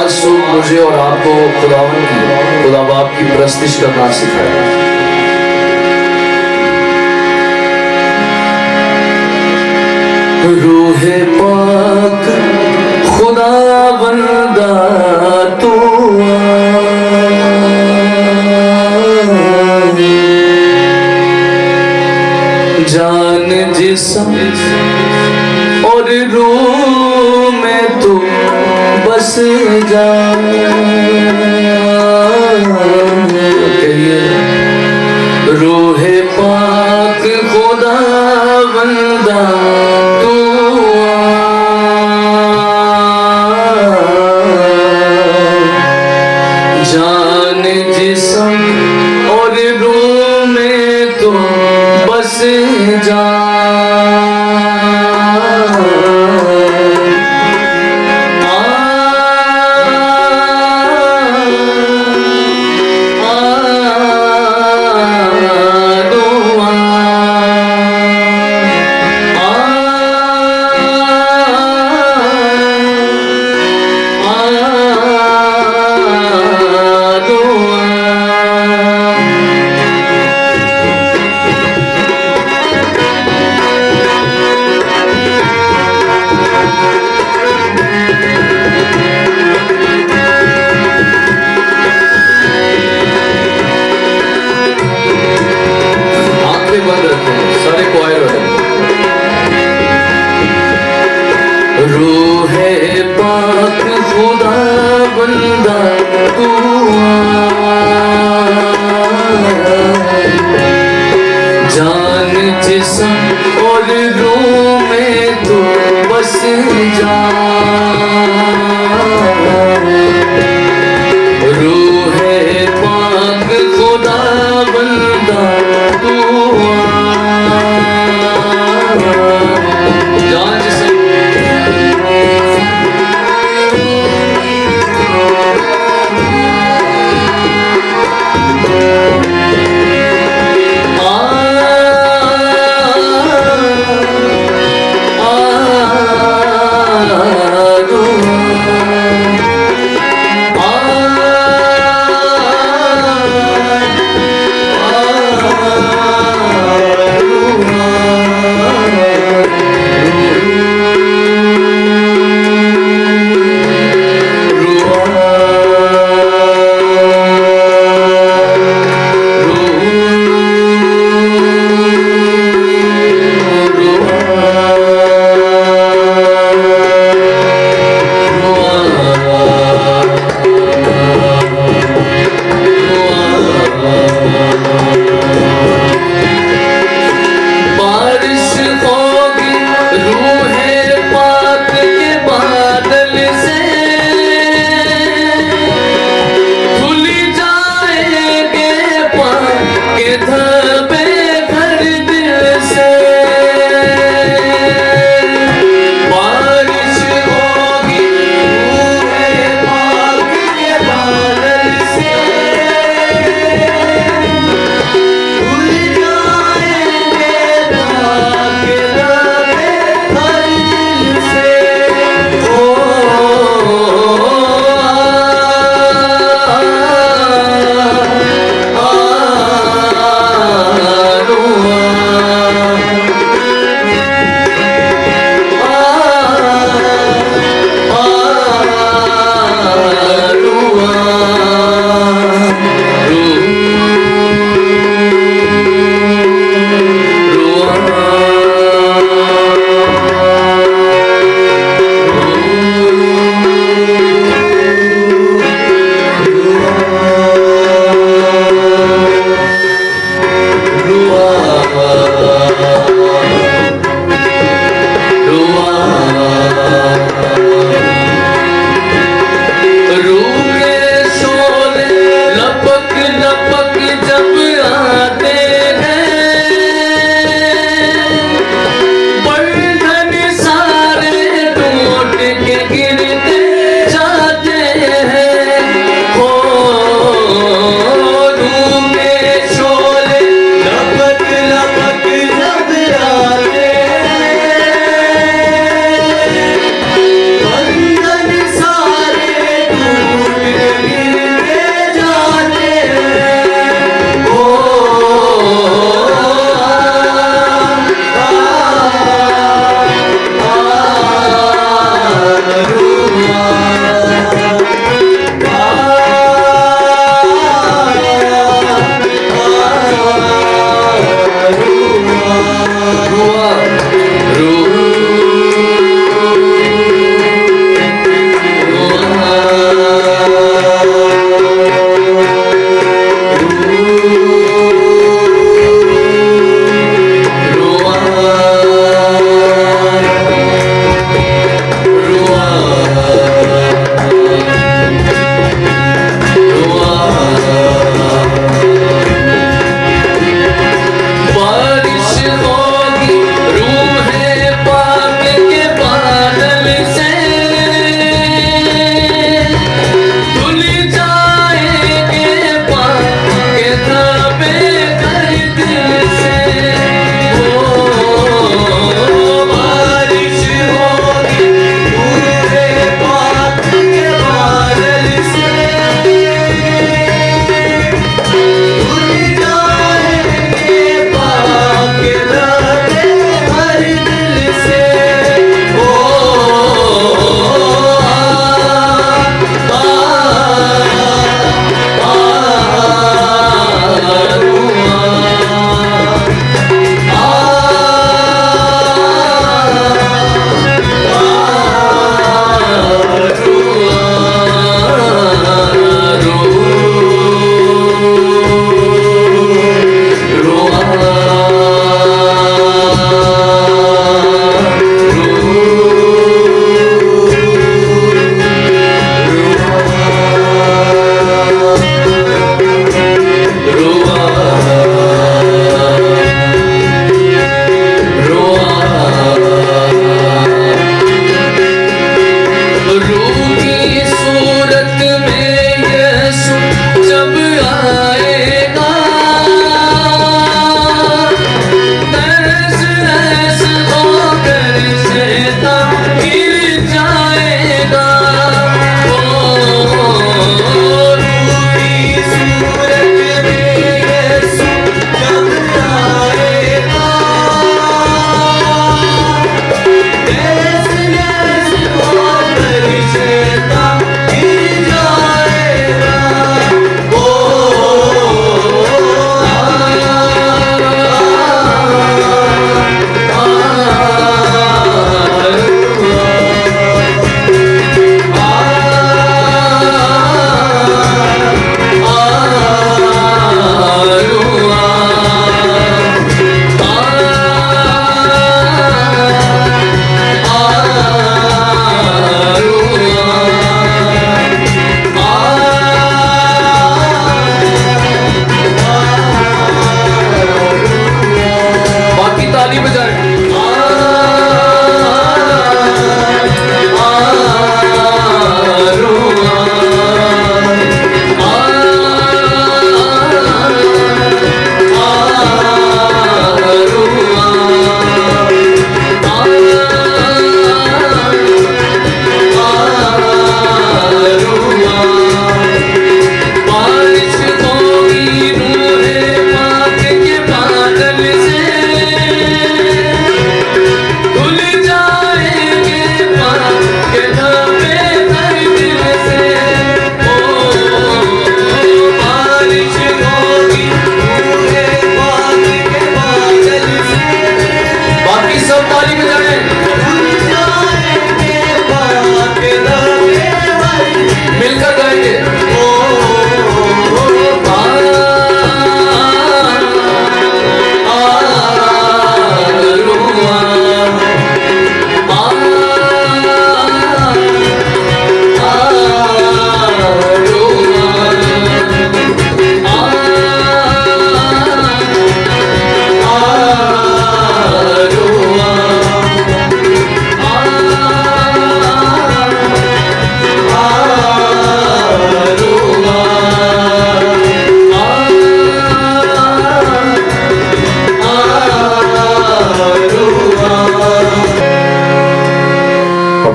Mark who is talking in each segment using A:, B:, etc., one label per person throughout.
A: आज सुबह मुझे और आपको खुदावन की खुदा बाप की प्रस्तिश करना सिखाया। रूहे पाक खुदा बंदा तू जान जिस्म और रूह में तू बस जा। रूहे पाक खुदा बंदा तू जान जिस्म और रूह में तू बस जा।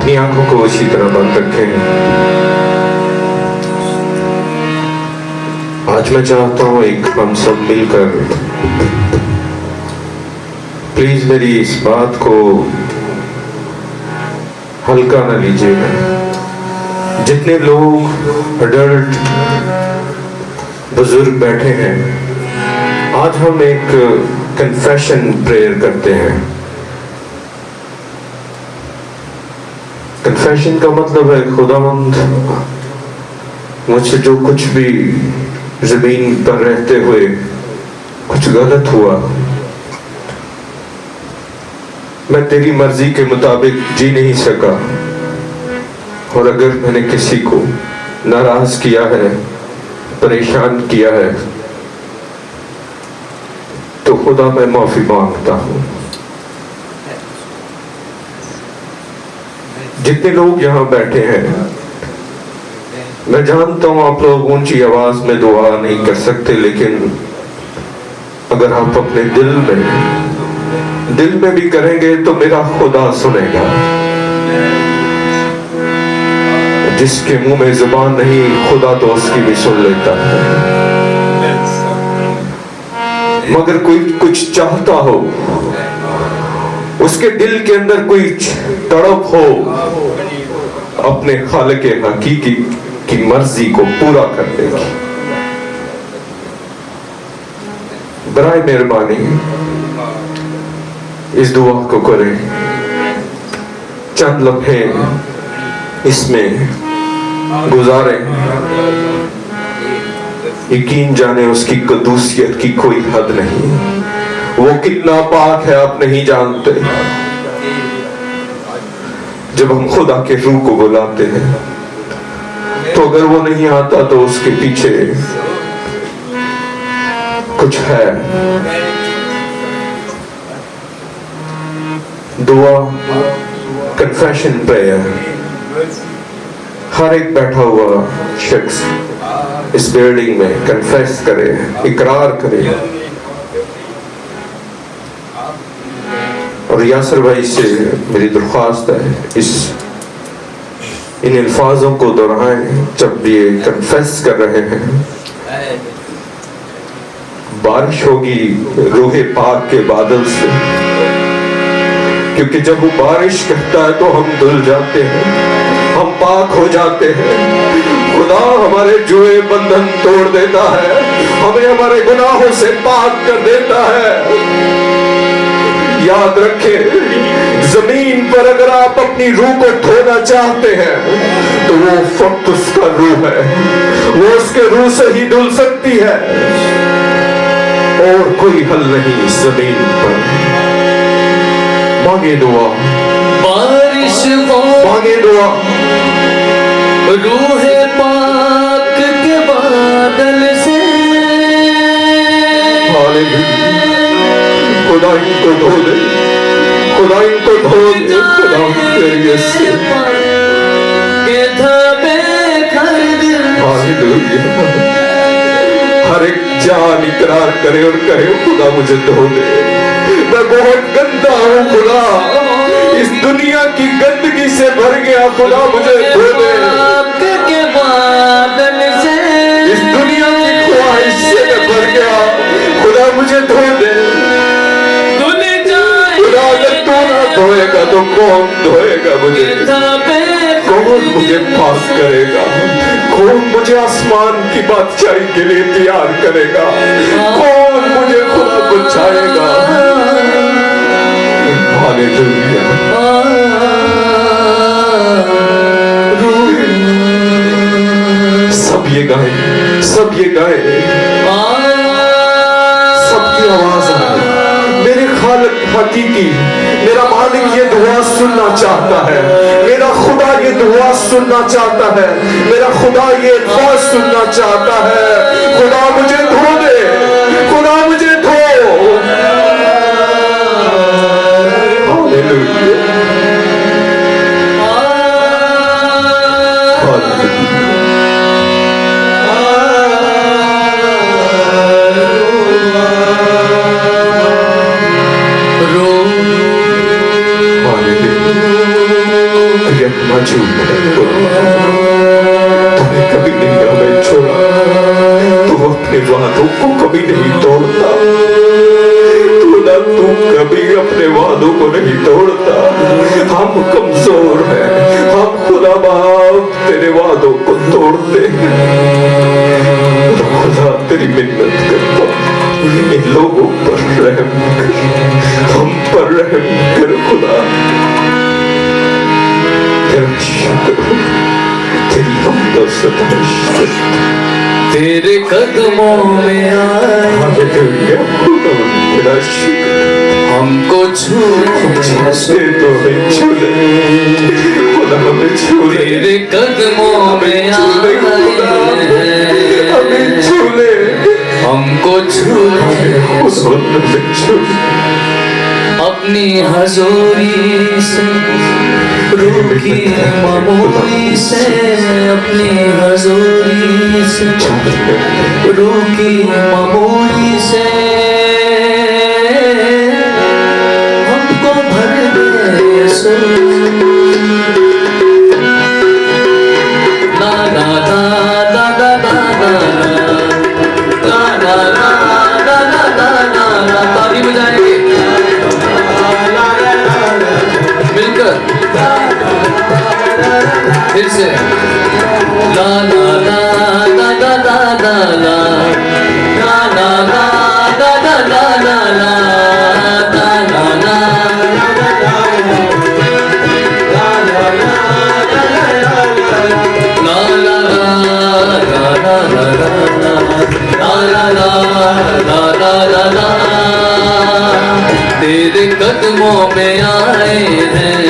B: अपनी आंखों को उसी तरह बंद रखें। आज मैं चाहता हूं एक हम सब मिलकर, प्लीज मेरी इस बात को हल्का ना लीजिएगा। जितने लोग अडल्ट बुजुर्ग बैठे हैं, आज हम एक कन्फेशन प्रेयर करते हैं। कन्फेशन का मतलब है खुदावंद मुझसे जो कुछ भी जमीन पर रहते हुए कुछ गलत हुआ, मैं तेरी मर्जी के मुताबिक जी नहीं सका, और अगर मैंने किसी को नाराज किया है, परेशान किया है, तो खुदा मैं माफी मांगता हूं। जितने लोग यहाँ बैठे हैं, मैं जानता हूं आप लोग ऊंची आवाज में दुआ नहीं कर सकते, लेकिन अगर आप अपने दिल में भी करेंगे तो मेरा खुदा सुनेगा। जिसके मुंह में जुबान नहीं, खुदा तो उसकी भी सुन लेता है। मगर कोई कुछ चाहता हो, उसके दिल के अंदर कोई तड़प हो अपने खालिक हकीकी की मर्जी को पूरा करने की, बराए मेहरबानी इस दुआ को करें। चंद लम्हे इसमें गुजारें। यकीन जाने उसकी कदूसियत की कोई हद नहीं। वो कितना पाक है आप नहीं जानते। जब हम खुदा के रूह को बुलाते हैं, तो अगर वो नहीं आता तो उसके पीछे कुछ है। दुआ, कन्फेशन प्रेयर, हर एक बैठा हुआ शख्स इस बिल्डिंग में कन्फेस करे, इकरार करे। और यासर भाई से मेरी दरख्वास्त है, इन अल्फाजों को दोहराएं जब ये कन्फेस कर रहे हैं। बारिश होगी रूहे पाक के बादल से, क्योंकि जब वो बारिश कहता है तो हम धुल जाते हैं, हम पाक हो जाते हैं। खुदा हमारे जुए बंधन तोड़ देता है, हमें हमारे गुनाहों से पाक कर देता है। याद रखें, जमीन पर अगर आप अपनी रूह को धोना चाहते हैं तो वो फक्त उसका रूह है, वो उसके रूह से ही धुल सकती है, और कोई हल नहीं इस जमीन पर। मांगे दुआ,
A: बारिश हो,
B: मांगे दुआ,
A: रूह पाक के बादल से।
B: खुदा इनको धो दे, खुदा इनको धो दे, खुदा तेरे से हर एक जान इकरार करे और कहे खुदा मुझे धो दे, मैं बहुत गंदा हूँ खुदा, इस दुनिया की गंदगी से भर गया, खुदा मुझे धो दे। इस दुनिया की ख्वाहिश से मैं भर गया, खुदा मुझे धो दे। खुदा अगर तू ना धोएगा तो कौन धोएगा मुझे? कौन मुझे पास करेगा? कौन मुझे आसमान की बादशाही के लिए तैयार करेगा? कौन मुझे खुदा बचाएगा? हालेलुया। सब ये गाए, सब ये गाए, सबकी आवाज आए। मेरे खालिक हकीकी, मेरा मालिक ये दुआ सुनना चाहता है, मेरा खुदा ये दुआ सुनना चाहता है, मेरा खुदा ये अल्फाज सुनना चाहता है। खुदा मुझे धो दे, खुदा मुझे धो। हालेलुया, कभी नहीं तोड़ता। खुदा तू कभी अपने वादों को नहीं तोड़ता। हम कमजोर हैं, हम खुदा बाप तेरे वादों को तोड़ते हैं। खुदा तेरी मिन्नत करता हूं, इन लोगों पर रहम कर, हम पर रहम कर खुदा। तेरा शुक्र हो, तेरी हमद और सताइश
A: तेरे कदमों में आए
B: हालेलुया। खुदा तेरा शुक्र,
A: हमको छूने
B: से तो हमें छूले, खुदा हमें छूले,
A: तेरे कदमों में आए
B: हमें छूले,
A: हमको छूने
B: खुदा हमें छूले।
A: अपनी हजूरी से रूह की मामूली से, अपनी हजूरी से रूह की मामूली से हमको भर दे यीशु। ला ला ला ला ला ला ला ला ला ला ला ला ला ला। ताली बजाएंगे मिलकर फिर से। ला ला ला ला ला ला ला ला ला ला ला ला ला ला ला तेरे कदमों में आए हैं,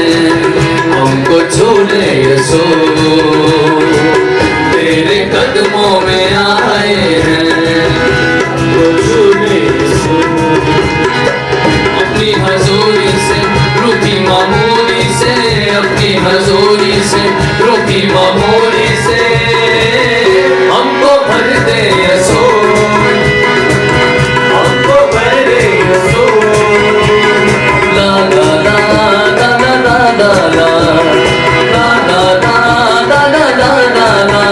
A: हमको छूने यीशु। तेरे कदमों में आए हैं, हमको छूने यीशु। अपनी हजूरी से रूठी मामूली से, अपनी हजूरी से रूठी मामूली से हमको भर दे यीशु, हमको भर दे यीशु। ला ला ला ला ला ला ला ला ला ला ला ला ला ला ला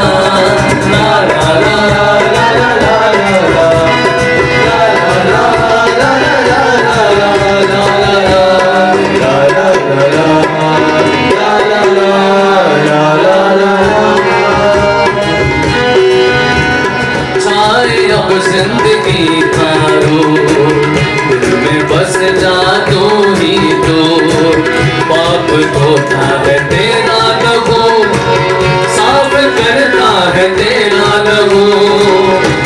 A: जिंदगी थारो दिल में बस जा तू ही तो। पाप धोता है तेरा लहू, साफ करता है तेरा लहू।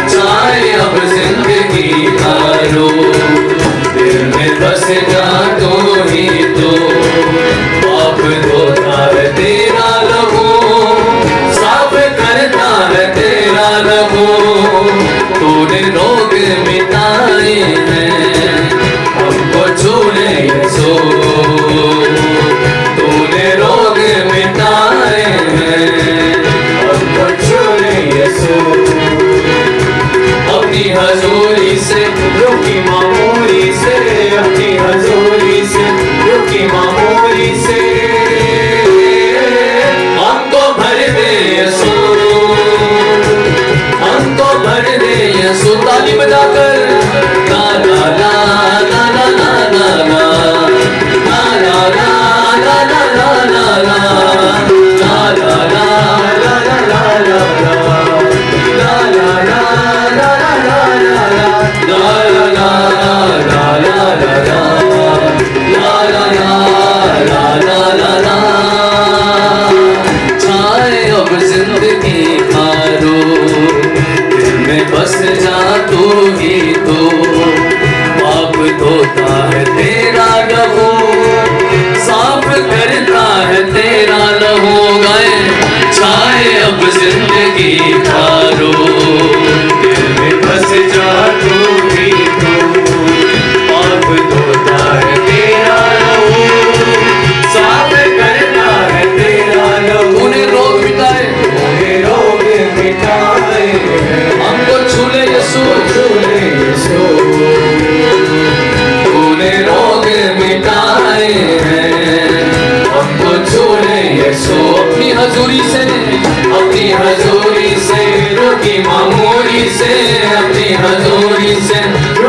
A: चाहे अब जिंदगी थारो दिल में बस जा तू ही तो। पाप धोता है तेरा लहू, साफ करता है तेरा लहू। तूने रोग मिटाए हैं, हमको छूने यीशु। तूने रोग मिटाए हैं, हमको छूने यीशु। अपनी हजूरी से रूठी मामूली से, अपनी हजूरी से रूठी मामूली से हमको भर दे यीशु, हमको भर दे यीशु। ताली बजाकर ला ला ला ला ला ला ला ला ला ला ला ला ला ला ला ला जिंदगी खारो दिल में बस जा तू ही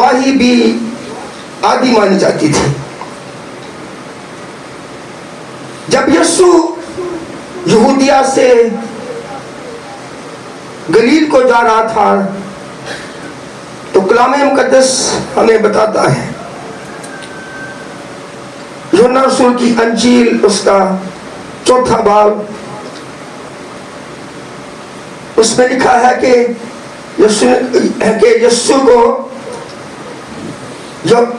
C: गवाही भी आदि मानी जाती थी। जब यीशु यहूदिया से गलील को जा रहा था तो कलाम मुकद्दस हमें बताता है, यूहन्ना रसूल की अंजील उसका 4 बाब, उसमें लिखा है कि यीशु को जब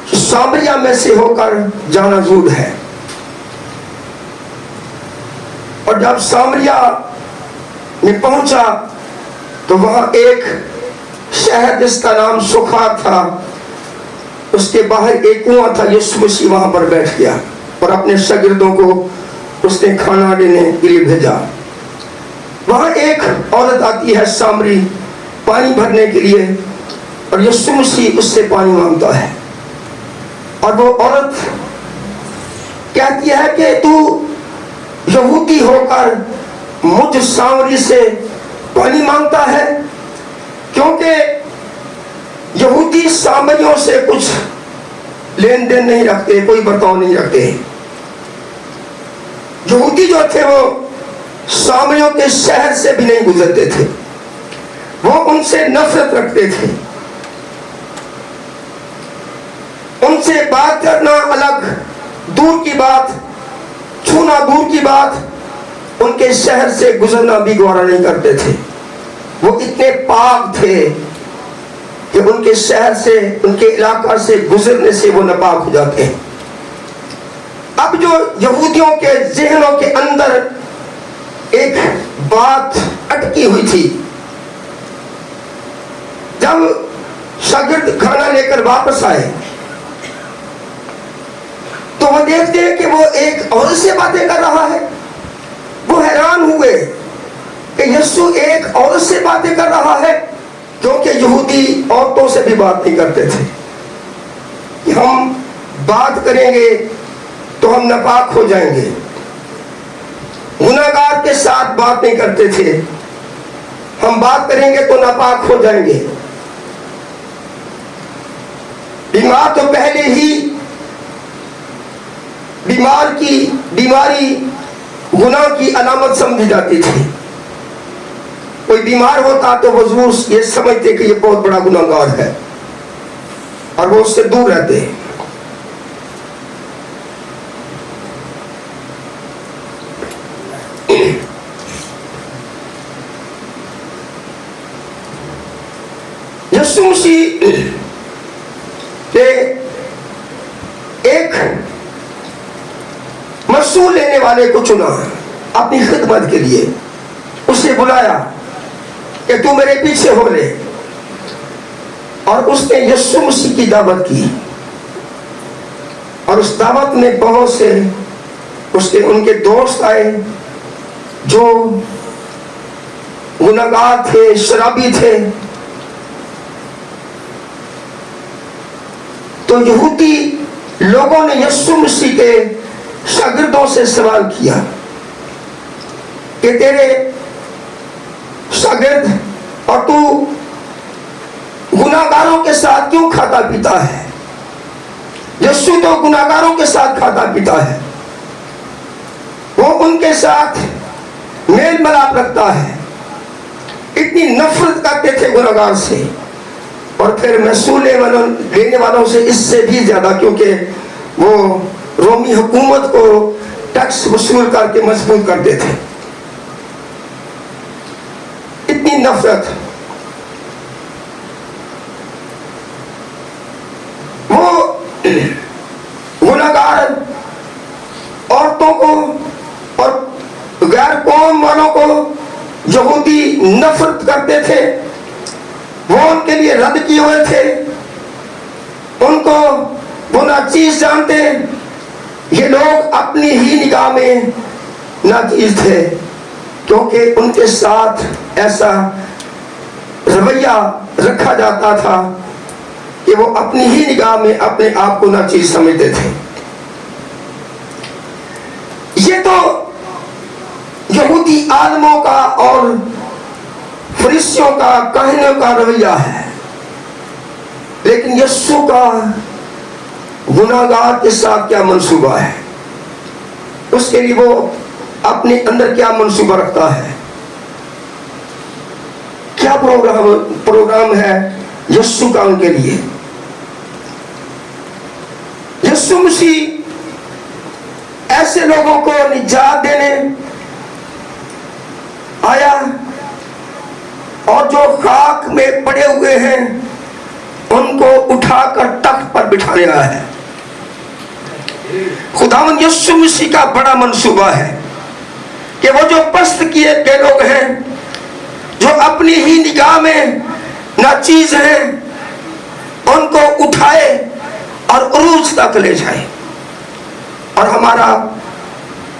C: सामरिया में से होकर जाना जरूर है, और जब सामरिया में पहुंचा तो वहां एक शहर जिसका नाम सुखा था, उसके बाहर एक कुआं था। यीशु मसीह वहां पर बैठ गया और अपने शागिर्दों को उसने खाना देने के लिए भेजा। वहां एक औरत आती है सामरी पानी भरने के लिए, और यीशु मसीह उससे पानी मांगता है, और वो औरत कहती है कि तू यहूदी होकर मुझ सामरी से पानी मांगता है, क्योंकि यहूदी सामरियों से कुछ लेन देन नहीं रखते, कोई बर्ताव नहीं रखते। यहूदी जो थे वो सामरियों के शहर से भी नहीं गुजरते थे, वो उनसे नफरत रखते थे। उनसे बात करना अलग दूर की बात, छूना दूर की बात, उनके शहर से गुजरना भी गवारा नहीं करते थे। वो इतने पाक थे कि उनके शहर से, उनके इलाका से गुजरने से वो नापाक हो जाते हैं। अब जो यहूदियों के ज़हनों के अंदर एक बात अटकी हुई थी, जब शागिर्द खाना लेकर वापस आए तो वो देखते हैं कि वो एक औरत से बातें कर रहा है। वो हैरान हुए कि यीशु एक औरत से बातें कर रहा है, क्योंकि यहूदी औरतों से भी बात नहीं करते थे कि हम बात करेंगे तो हम नापाक हो जाएंगे। गुनाहगार के साथ बात नहीं करते थे, हम बात करेंगे तो नापाक हो जाएंगे। बीमार तो पहले ही बीमार की बीमारी गुनाह की अलामत समझी जाती थी। कोई बीमार होता तो वो जरूर ये समझते कि ये बहुत बड़ा गुनाहगार है और वो उससे दूर रहते हैं। यीशु मसीह ने एक मसूल लेने वाले को चुना अपनी खिदमत के लिए। उसे बुलाया कि तू मेरे पीछे हो ले, और उसने यीशु मसीह की दावत की, और उस दावत में बहुत से उसके उनके दोस्त आए जो गुनाहगार थे, शराबी थे। तो यहूदी लोगों ने यीशु मसीह के शागिर्दों से सवाल किया कि तेरे शागिर्द और तू गुनाहगारों के साथ क्यों खाता पीता है? यीशु तो गुनाहगारों के साथ खाता पीता है, वो उनके साथ मेल मिलाप रखता है। इतनी नफरत करते थे गुनाहगार से, और फिर महसूल लेने वालों से इससे भी ज्यादा, क्योंकि वो रोमी हुकूमत को टैक्स वसूल करके मजबूर करते थे। इतनी नफरत। वो गुनाहगार औरतों को और गैर कौम वालों को यहूदी नफरत करते थे। वो उनके लिए रद्द किए हुए थे, उनको वो नाचीज जानते। ये लोग अपनी ही निगाह में नाचीज थे, क्योंकि उनके साथ ऐसा रवैया रखा जाता था कि वो अपनी ही निगाह में अपने आप को नाचीज समझते थे। ये तो यहूदी आलमों का और फरीसियों का, काहिनों का रवैया है। लेकिन यीशु का गुनाहगार के साथ क्या मंसूबा है, उसके लिए वो अपने अंदर क्या मंसूबा रखता है, क्या प्रोग्राम है यीशु का उनके लिए। यीशु मसीह ऐसे लोगों को निजात देने आया और जो खाक में पड़े हुए हैं उनको उठाकर तख्त पर बिठाने आया है। खुदावंद यीशु मसीह का बड़ा मंसूबा है कि वो जो पस्त किए गए लोग हैं, जो अपनी ही निगाह में नाचीज हैं, उनको उठाए और उरूज तक ले जाए। और हमारा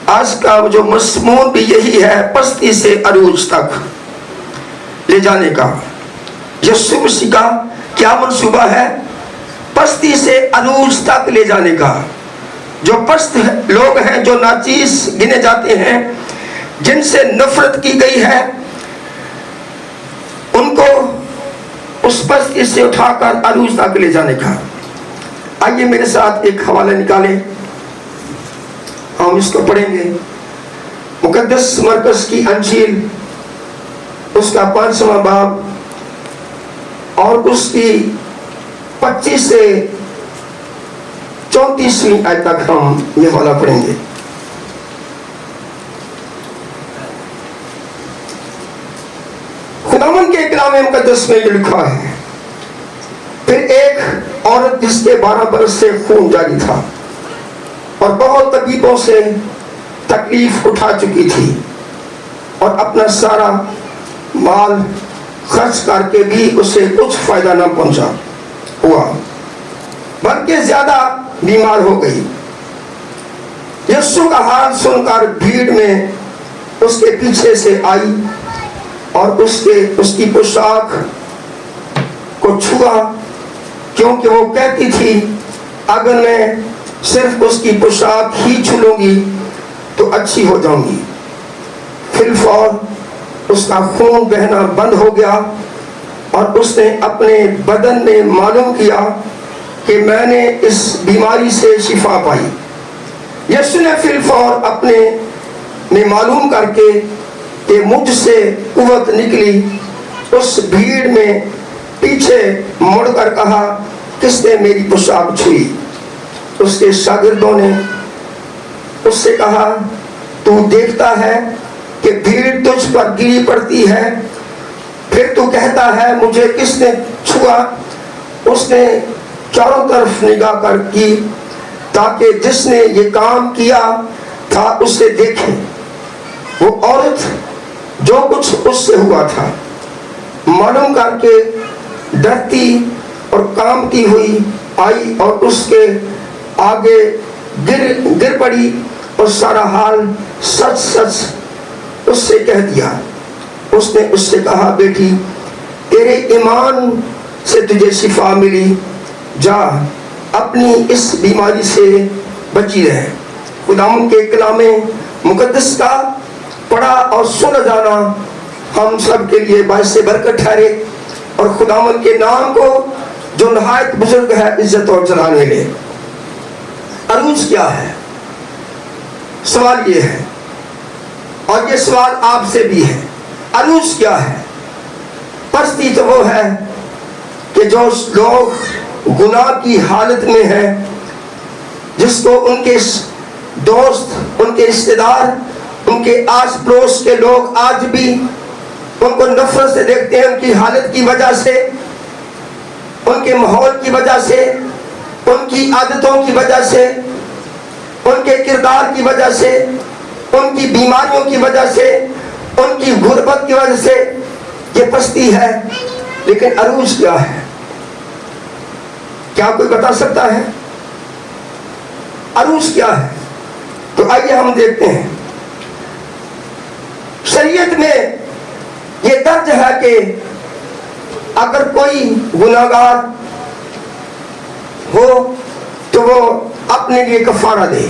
C: आज का जो मज़मून भी यही है, पस्ती से अरूज तक ले जाने का। यीशु मसीह का क्या मंसूबा है? पस्ती से अरूज तक ले जाने का। जो पस्त लोग हैं, जो नाचीज गिने जाते हैं, जिनसे नफरत की गई है, उनको उस पस्ती से उठाकर अरूज तक ले जाने का। आइए मेरे साथ एक हवाला निकालें, हम इसको पढ़ेंगे। मुकद्दस मरकस की अंजील उसका 5वां बाब और उसकी 25 से 34वीं आयत तक हम ये हवाला पढ़ेंगे। खुदावंद के कलाम मुकद्दस में ये लिखा है, फिर एक औरत जिसके 12 बरस से खून जारी था और बहुत तबीबों से तकलीफ उठा चुकी थी और अपना सारा माल खर्च करके भी उसे कुछ फायदा न पहुंचा हुआ, बल्कि ज्यादा बीमार हो गई। यीशु का हाल सुनकर भीड़ में उसके पीछे से आई और उसकी पोशाक को छुआ, क्योंकि वो कहती थी अगर मैं सिर्फ उसकी पोशाक ही छू लूंगी तो अच्छी हो जाऊंगी। फिलफौर उसका खून बहना बंद हो गया और उसने अपने बदन में मालूम किया कि मैंने इस बीमारी से शिफा पाई। यीशु ने फिलफौर अपने में मालूम करके कि मुझसे कुव्वत निकली, उस भीड़ में पीछे मुड़कर कहा, किसने मेरी पोशाक छुई? उसके शागिर्दों ने उससे कहा, तू देखता है कि भीड़ तुझ पर गिरी पड़ती है, फिर तू कहता है मुझे किसने छुआ? उसने चारों तरफ निगाह कर की ताकि जिसने ये काम किया था उसे देखे। वो औरत जो कुछ उससे हुआ था मालूम करके डरती और कांपती हुई आई और उसके आगे गिर पड़ी और सारा हाल सच सच उससे कह दिया। उसने उससे कहा, बेटी तेरे ईमान से तुझे शिफा मिली, जा अपनी इस बीमारी से बची रहे। खुदावंद के कलामे मुकद्दस का पढ़ा और सुना जाना हम सब के लिए बाइस बरकत ठहरे और खुदावंद के नाम को जो नहायत बुजुर्ग है इज्जत और जलाने ले। अरूज क्या है? सवाल ये है और ये सवाल आपसे भी है, अरूज क्या है? पस्ती तो वो है कि जो लोग गुनाह की हालत में है, जिसको उनके दोस्त, उनके रिश्तेदार, उनके आस पड़ोस के लोग आज भी उनको नफरत से देखते हैं, उनकी हालत की वजह से, उनके माहौल की वजह से, उनकी आदतों की वजह से, उनके किरदार की वजह से, उनकी बीमारियों की वजह से, उनकी गुर्बत की वजह से ये पस्ती है। लेकिन अरूज क्या है? क्या कोई बता सकता है अरूज क्या है? तो आइए हम देखते हैं। शरीयत में ये दर्ज है कि अगर कोई गुनाहगार हो तो वो अपने लिए कफारा दे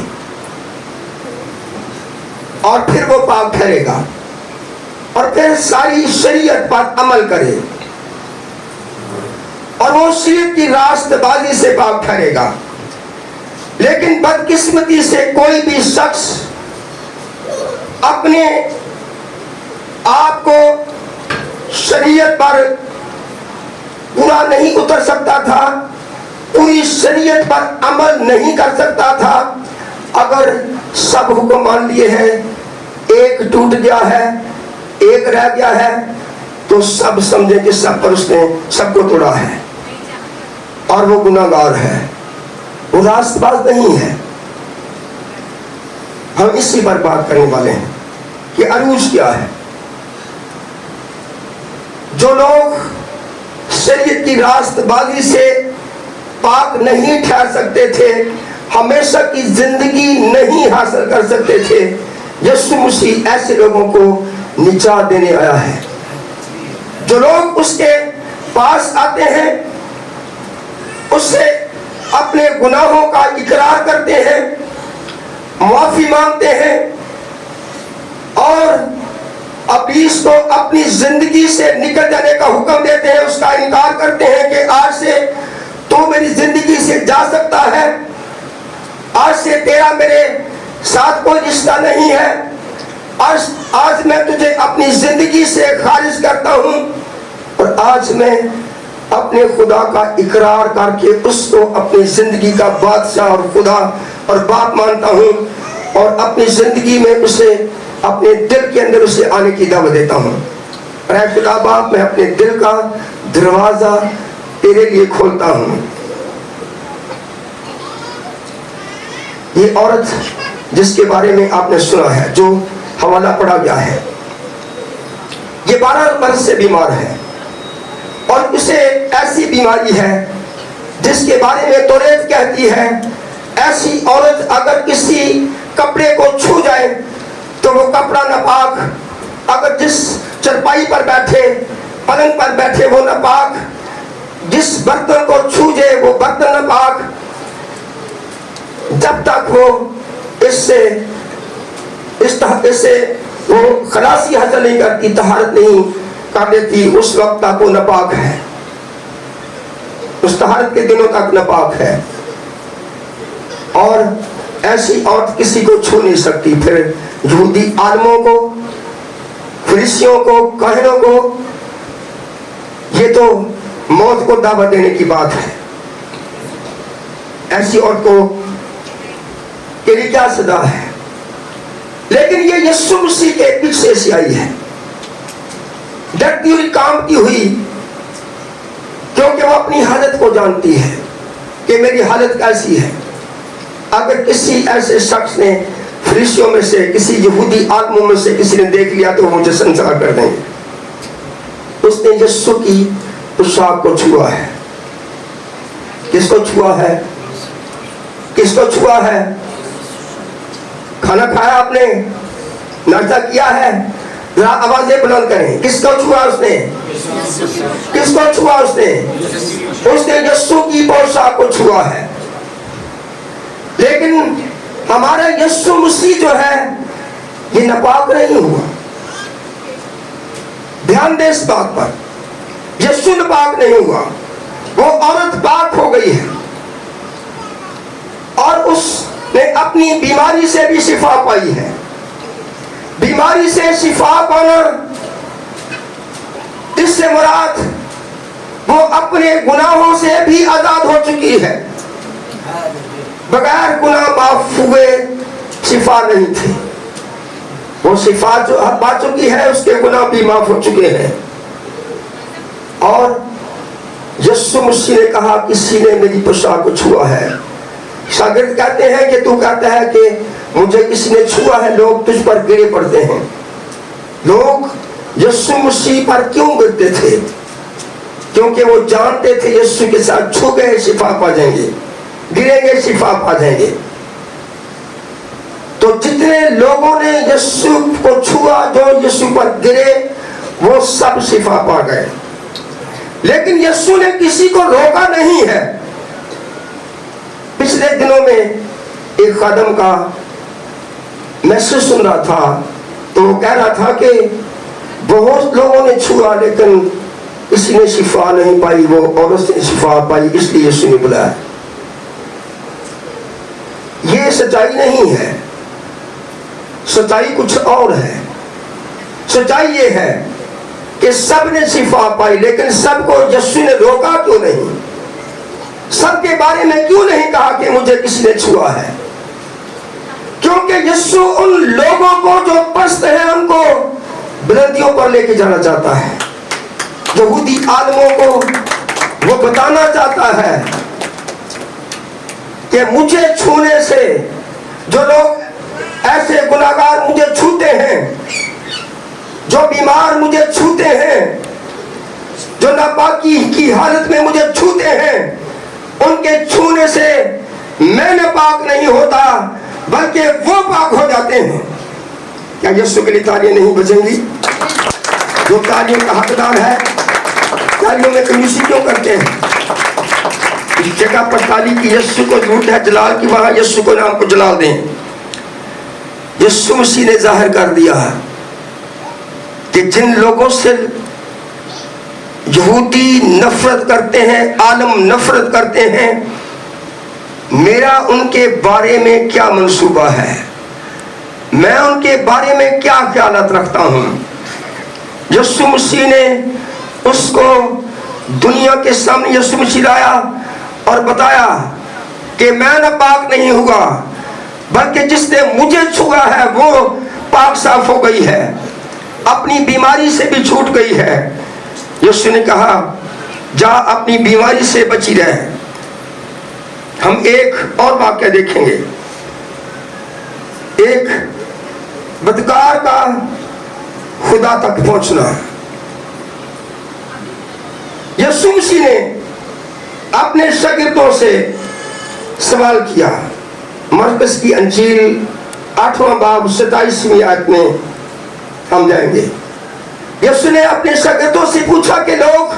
C: और फिर वो पाक ठहरेगा और फिर सारी शरीयत पर अमल करे और वो शरीयत की रास्तबाजी से पाक ठहरेगा। लेकिन बदकिस्मती से कोई भी शख्स अपने आप को शरीयत पर पूरा नहीं उतर सकता था, पूरी शरीयत पर अमल नहीं कर सकता था। अगर सब हुक्म मान लिए हैं, एक टूट गया है, एक रह गया है, तो सब समझे कि सब पर उसने सबको तोड़ा है और वो गुनाहगार है, वो रास्तबाज नहीं है। हम इसी पर बात करने वाले हैं कि अरूज क्या है। जो लोग शरीयत की रास्तबाजी से पाक नहीं ठहर सकते थे, हमेशा की जिंदगी नहीं हासिल कर सकते थे, यीशु मसीह ऐसे लोगों को निजात देने आया है। जो लोग उसके पास आते हैं, उससे अपने गुनाहों का इकरार करते हैं, माफी मांगते हैं और इब्लीस को अपनी जिंदगी से निकल जाने का हुक्म देते हैं, उसका इनकार करते हैं कि आज से तू मेरी जिंदगी से जा सकता है, आज से तेरा मेरे साथ कोई रिश्ता नहीं है, आज मैं तुझे अपनी जिंदगी से खारिज करता हूं और आज मैं अपने खुदा का इकरार करके उसको अपनी जिंदगी का बादशाह और खुदा और बाप मानता हूं और अपनी जिंदगी में उसे अपने दिल के अंदर उसे आने की दावत देता हूं। और खुदा बाप, मैं अपने दिल का दरवाजा तेरे लिए खोलता हूं। ये औरत जिसके बारे में आपने सुना है, जो हवाला पड़ा गया है, ये 12 बरस से बीमार है और उसे ऐसी बीमारी है जिसके बारे में तौरात कहती है, ऐसी औरत अगर किसी कपड़े को छू जाए तो वो कपड़ा नापाक, अगर जिस चरपाई पर बैठे, पलंग पर बैठे वो नापाक, जिस बर्तन को छू जाए वो बर्तन नापाक, जब तक वो इससे वो खलासी हासिल नहीं करती, तहारत नहीं कर लेती, उस वक्त तक वो नापाक है, उस तहारत के दिनों तक नापाक है। और ऐसी औरत किसी को छू नहीं सकती। फिर यहूदी आलमों को, फरीसियों को, काहिनों को, ये तो मौत को दावत देने की बात है। ऐसी औरत को के लिए क्या सजा है? लेकिन ये यीशु मसीह के पीछे से आई है, डरती हुई, कांपती हुई, क्योंकि वो अपनी हालत को जानती है कि मेरी हालत कैसी है। अगर किसी ऐसे शख्स ने फरीसियों में से, किसी यहूदी आलमों में से किसी ने देख लिया तो वो मुझे संसार कर देंगे। उसने यीशु की पोशाक को छुआ है। किसको छुआ है? किसको छुआ है? खाना खाया आपने, नाश्ता किया है, जरा आवाजें बुलंद करें। किसको छुआ उसने? किसको छुआ उसने? उसने यीशु की पोशाक को छुआ है। लेकिन हमारा यीशु मसीह जो है ये नापाक नहीं हुआ। ध्यान दे इस बात पर, यीशु नापाक नहीं हुआ, वो औरत पाक हो गई है और उसने अपनी बीमारी से भी शिफा पाई है। बीमारी से शिफा पाना, इससे मुराद वो अपने गुनाहों से भी आजाद हो चुकी है। बगैर गुनाह माफ हुए शिफा नहीं थी। वो शिफा जो पा चुकी है, उसके गुनाह भी माफ हो चुके हैं। और यीशु मसीह ने कहा, किसी ने मेरी पोशाक को छुआ है। शागिर्द कहते हैं कि तू कहता है कि मुझे किसी ने छुआ है, लोग तुझ पर गिरे पड़ते हैं। लोग यीशु मसीह पर क्यों गिरते थे? क्योंकि वो जानते थे यीशु के साथ छू गए शिफा पा जाएंगे, गिरेंगे शिफा पा जाएंगे। तो जितने लोगों ने यीशु को छुआ, जो यीशु पर गिरे, वो सब शिफा पा गए। लेकिन यीशु ने किसी को रोका नहीं है। पिछले दिनों में एक खादम का मैसेज सुन रहा था, तो वो कह रहा था कि बहुत लोगों ने छुआ लेकिन किसी ने शिफा नहीं पाई, वो औरत ने शिफा पाई, इसलिए यीशु ने बुलाया। ये सच्चाई नहीं है, सच्चाई कुछ और है। सच्चाई ये है कि सब ने शिफा पाई, लेकिन सबको यीशु ने रोका क्यों नहीं? सबके बारे में क्यों नहीं कहा कि मुझे किसी ने छुआ है? क्योंकि यीशु उन लोगों को जो पस्त है उनको बुलंदियों पर लेके जाना चाहता है। यहूदी आलमों को वो बताना चाहता है कि मुझे छूने से, जो लोग ऐसे गुनाहगार मुझे छूते हैं, जो बीमार मुझे छूते हैं, जो नापाकी की हालत में मुझे छूते हैं, उनके छूने से मैं नापाक नहीं होता बल्कि वो पाक हो जाते हैं। क्या यीशु के लिए तालियां नहीं बजेंगी? जो तालियों का हकदार है, तालियों में कंजूसी क्यों करते हैं? इस जगह पर ताली की यीशु को झूठ है, जलाल की वहां यीशु को नाम को जलाल दें। यीशु मसीह ने जाहिर कर दिया कि जिन लोगों से यहूदी नफरत करते हैं, आलम नफरत करते हैं, मेरा उनके बारे में क्या मंसूबा है, मैं उनके बारे में क्या ख्यालात रखता हूं। यीशु मसीह ने उसको दुनिया के सामने यीशु मसीह लाया और बताया कि मैं नापाक नहीं हुआ, बल्कि जिसने मुझे छुआ है वो पाक साफ हो गई है, अपनी बीमारी से भी छूट गई है। यीशु ने कहा जा अपनी बीमारी से बची रहे। हम एक और वाक्य देखेंगे, एक बदकार का खुदा तक पहुंचना। यीशु मसीह ने अपने शागिर्दों से सवाल किया। मरकस की अंजील 8वां बाब 27वीं आयत में हम जाएंगे। यीशु ने अपने शागिर्दों से पूछा कि लोग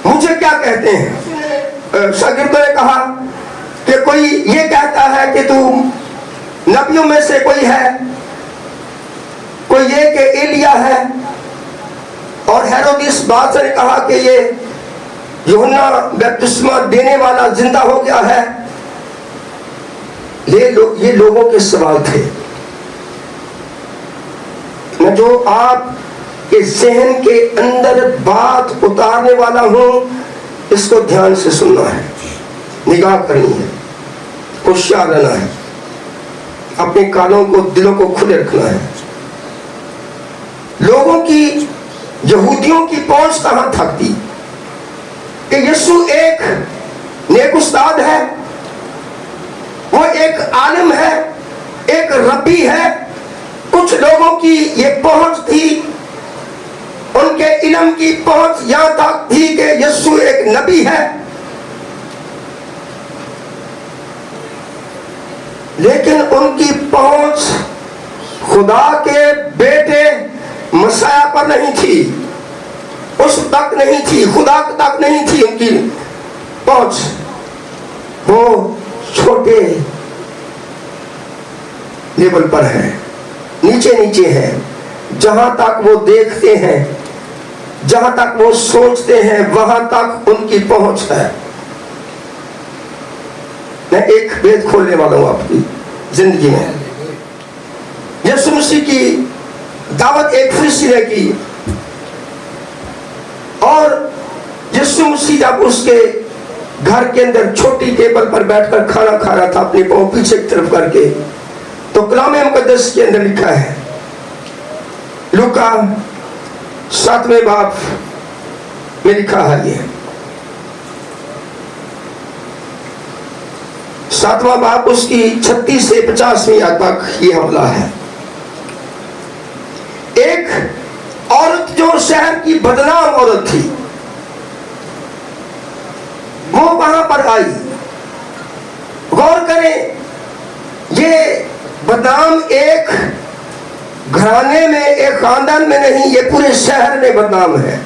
C: मुझे क्या कहते हैं? शागिर्दों ने कहा कि कोई ये कहता है कि तू नबियों में से कोई है, कोई ये कि एलिया है, और हेरोदिस बादशाह ने कहा कि ये यूहन्ना बपतिस्मा देने वाला जिंदा हो गया है। ये लोगों के सवाल थे। मैं जो आप के ज़हन के अंदर बात उतारने वाला हूं, इसको ध्यान से सुनना है, निगाह करनी है, होशियार रहना है, अपने कानों को, दिलों को खुले रखना है। लोगों की, यहूदियों की पहुंच कहां तक थी कि यीशु एक नेक उस्ताद है, वो एक आलिम है, एक रब्बी है। कुछ लोगों की ये पहुंच थी, उनके इल्म की पहुंच यहां तक थी कि यीशु एक नबी है, लेकिन उनकी पहुंच खुदा के बेटे मसाया पर नहीं थी, उस तक नहीं थी, खुदा तक नहीं थी उनकी पहुंच। वो छोटे लेवल पर है, नीचे नीचे है। जहां तक वो देखते हैं, जहां तक वो सोचते हैं, वहां तक उनकी पहुंच है। मैं एक भेद खोलने वाला हूं आपकी जिंदगी में। यीशु मसीह की दावत एक फरिश्ते ने की, और यीशु मसीह जब उसके घर के अंदर छोटी टेबल पर बैठकर खाना खा रहा था, अपनी पांव पीछे की तरफ करके, तो कलाम मुकद्दस के अंदर लिखा है, लूका 7वें बाब में लिखा है, ये 7वां बाब उसकी 36 से 50वीं आयत तक ये हमला है। एक औरत जो शहर की बदनाम औरत थी, वो वहां पर आई। गौर करें, ये बदनाम एक घराने में, एक खानदान में नहीं, ये पूरे शहर में बदनाम है।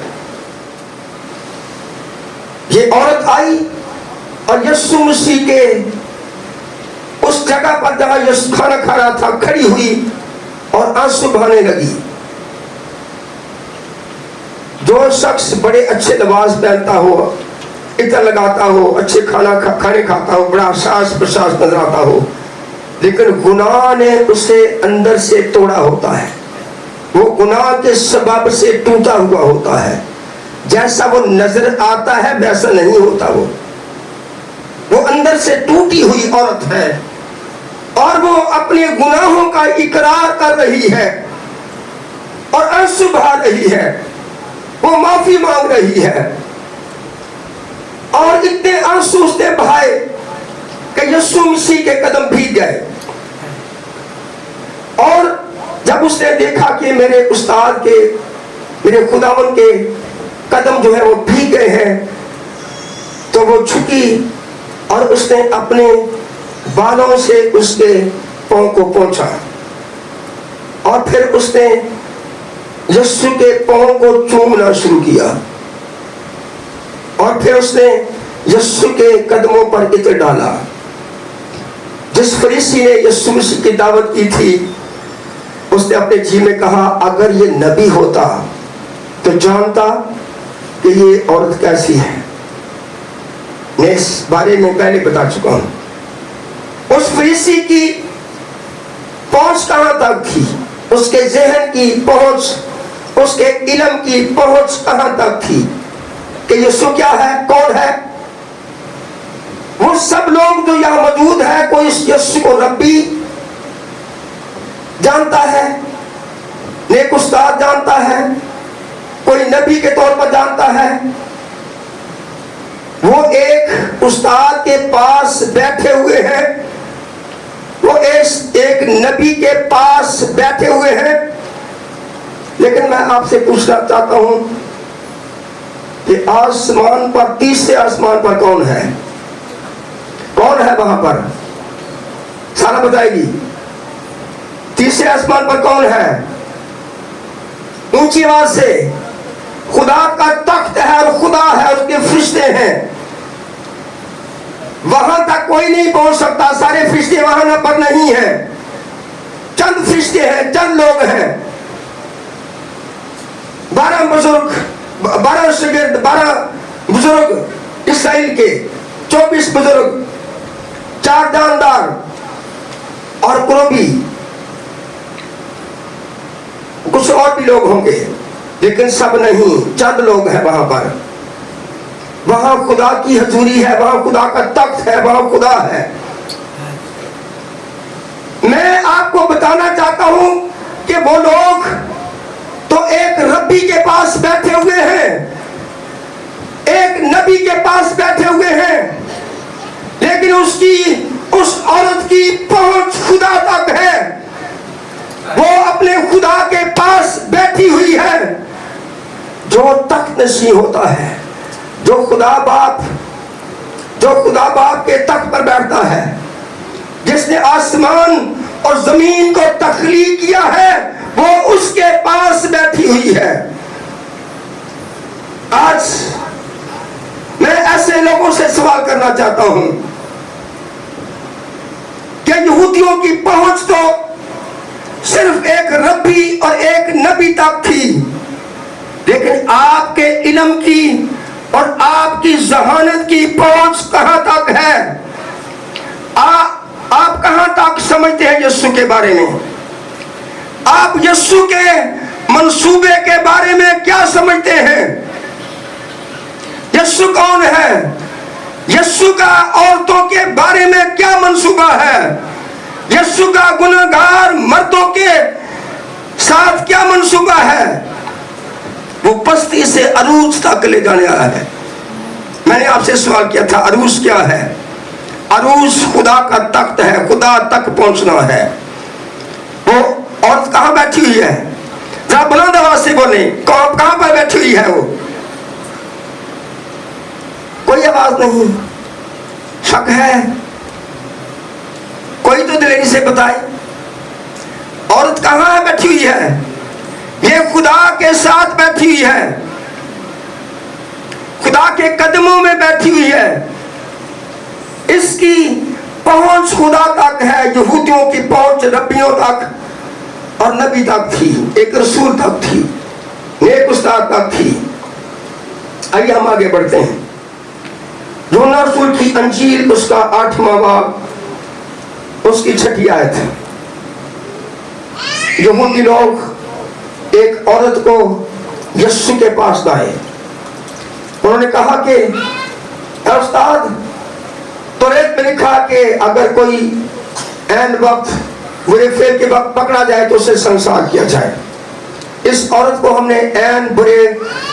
C: ये औरत आई और यीशु मसीह के उस जगह पर जहां यीशु खाना खा रहा था खड़ी हुई और आंसू बहाने लगी। जो शख्स बड़े अच्छे लिबास पहनता हो, इत्र लगाता हो, अच्छे खाने खाता हो, बड़ा सास प्रसास नजर आता हो, लेकिन गुनाह ने उसे अंदर से तोड़ा होता है, वो गुनाह के सबब से टूटा हुआ होता है। जैसा वो नजर आता है वैसा नहीं होता, वो अंदर से टूटी हुई औरत है और वो अपने गुनाहों का इकरार कर रही है और आंसू बहा रही है, वो माफी मांग रही है। और इतने आंसू उसने बहाए कि यीशु मसीह के कदम भीग गए। और जब उसने देखा कि मेरे उस्ताद के, मेरे खुदावन के कदम जो है वो भीग गए हैं, तो वो झुकी और उसने अपने बालों से उसके पांव को पोंछा और फिर उसने यीशु के पांव को चूमना शुरू किया और फिर उसने यीशु के कदमों पर इत्र डाला। जिस फरीसी ने यीशु मसीह की दावत की थी, उसने अपने जी में कहा, अगर ये नबी होता तो जानता कि ये औरत कैसी है। मैं इस बारे में पहले बता चुका हूं। उस फरीसी की पहुंच कहां तक थी, उसके जहन की पहुंच, उसके इल्म की पहुंच कहां तक थी कि यीशु क्या है, कौन है। वो सब लोग जो यहां मौजूद है, कोई इस यीशु को रब्बी जानता है, नेक उस्ताद जानता है, कोई नबी के तौर पर जानता है। वो एक उस्ताद के पास बैठे हुए हैं, वो एक नबी के पास बैठे हुए हैं। लेकिन मैं आपसे पूछना चाहता हूं कि आसमान पर, तीसरे आसमान पर कौन है, कौन है वहां पर? सारा बताएगी। तीसरे आसमान पर कौन है? ऊंची आवाज से, खुदा का तख्त है और खुदा है, उसके फरिश्ते हैं। वहां तक कोई नहीं पहुंच सकता, सारे फरिश्ते वहां पर नहीं है, चंद फरिश्ते हैं, चंद लोग हैं। 12 बुजुर्ग, 12 शागिर्द, 12 बुजुर्ग इस्राएल के, 24 बुजुर्ग, 4 जानदार और कुरबी, कुछ और भी लोग होंगे, लेकिन सब नहीं, चंद लोग हैं वहां पर। वहां खुदा की हजूरी है, वहां खुदा का तख्त है, वहां खुदा है। मैं आपको बताना चाहता हूं कि वो लोग तो एक रब्बी के पास बैठे हुए हैं, एक नबी के पास बैठे हुए हैं, लेकिन उस औरत की पहुंच खुदा तक है। वो अपने खुदा के पास बैठी हुई है। जो तख्त नशीं होता है, जो खुदा बाप के तख्त पर बैठता है, जिसने आसमान और जमीन को तख्लीक किया है, वो उसके पास बैठी हुई है। आज मैं ऐसे लोगों से सवाल करना चाहता हूं कि यहूदियों की पहुंच तो सिर्फ एक रब्बी और एक नबी तक थी, लेकिन आपके इल्म की और आपकी जहानत की पहुंच कहां तक है? आप कहां तक समझते हैं यीशु के बारे में? आप यीशु के मंसूबे के बारे में क्या समझते हैं? यीशु कौन है? यीशु का औरतों के बारे में क्या मंसूबा है? यीशु का गुनहगार मर्दों के साथ क्या मंसूबा है? वो पस्ती से अरूज तक ले जाने वाला है। मैंने आपसे सवाल किया था, अरूज क्या है? अरूज खुदा का तख्त है, खुदा तक पहुंचना है। वो औरत कहां बैठी हुई है? जरा बुलंद आवाज से बोले, कहां पर बैठी हुई है? वो कोई आवाज नहीं, शक है? कोई तो दिलेरी से बताए, औरत कहां बैठी हुई है? ये खुदा के साथ बैठी हुई है, खुदा के कदमों में बैठी हुई है। इसकी पहुंच खुदा तक है। यहूदियों की पहुंच रब्बियों तक और नबी तक थी, एक रसूल तक थी, नेक उस्ताद तक थी, आइए हम आगे बढ़ते हैं। यूहन्ना रसूल की अंजील उसका 8वां बाब उसकी 6ठी आयत है। यहूदी लोग एक औरत को यीशु के पास लाए। उन्होंने कहा कि उस्ताद, तौरात में लिखा कि अगर कोई ऐन वक्त बुरे फेर के वक्त पकड़ा जाए तो उसे संसार किया जाए। इस औरत को हमने ऐन बुरे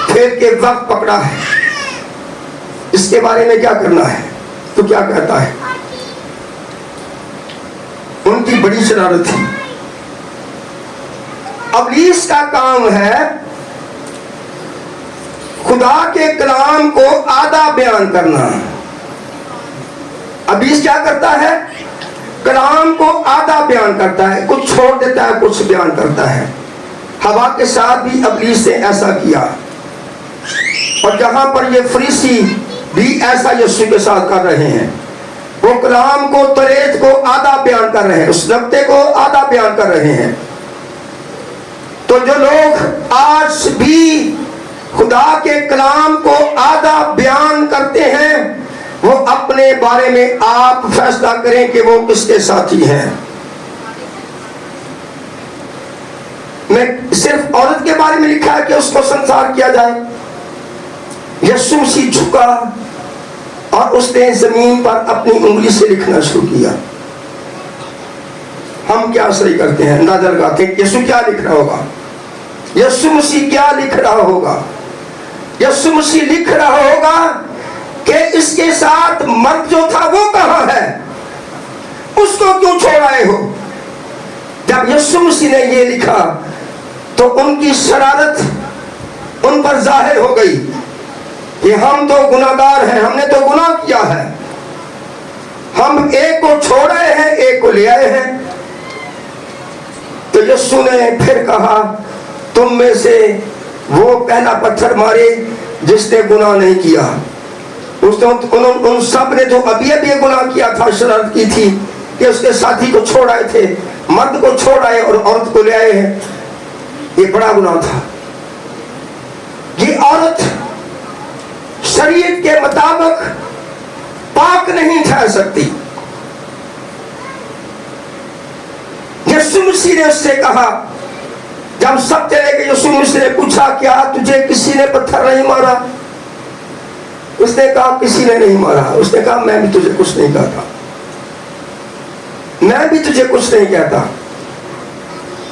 C: फेर के वक्त पकड़ा है, इसके बारे में क्या करना है? तो क्या कहता है? उनकी बड़ी शरारत थी। इब्लीस का काम है खुदा के कलाम को आधा बयान करना। इब्लीस क्या करता है? कलाम को आधा बयान करता है, कुछ छोड़ देता है, कुछ बयान करता है। हवा के साथ भी इब्लीस ने ऐसा किया, और जहां पर ये फरीसी भी ऐसा यीशु के साथ कर रहे हैं। वो कलाम को, तौरात को आधा बयान कर रहे हैं, उस नक्ते को आधा बयान कर रहे हैं। तो जो लोग आज भी खुदा के कलाम को आधा बयान करते हैं, वो अपने बारे में आप फैसला करें कि वो किसके साथी हैं। मैं सिर्फ औरत के बारे में लिखा है कि उसको संसार किया जाए। यीशु मसीह झुका और उसने जमीन पर अपनी उंगली से लिखना शुरू किया। हम क्या सही करते हैं? अंदाजा लगाते हैं यीशु क्या लिख रहा होगा, यीशु मसीह क्या लिख रहा होगा। यीशु मसीह लिख रहा होगा कि इसके साथ मर्द जो था वो कहां है, उसको क्यों छोड़ आए हो। जब यीशु मसीह ने ये लिखा तो उनकी शरारत उन पर जाहिर हो गई कि हम तो गुनाहगार हैं, हमने तो गुनाह किया है। हम एक को छोड़ आए हैं, एक को ले आए हैं। तो यीशु ने फिर कहा, तुम में से वो पहला पत्थर मारे जिसने गुनाह नहीं किया। उन सब ने जो अभी अभी गुनाह किया था, शरारत की थी कि उसके साथी को छोड़ आए थे, मर्द को छोड़ आए और औरत को ले आए हैं। ये बड़ा गुनाह था। ये औरत शरीयत के मुताबिक पाक नहीं ठहर सकती। यीशु मसीह ने उससे कहा, जब सब चले गए, यीशु मसीह ने पूछा, क्या तुझे किसी ने पत्थर नहीं मारा? उसने कहा, किसी ने नहीं मारा। उसने कहा, मैं भी तुझे कुछ नहीं कहता, मैं भी तुझे कुछ नहीं कहता।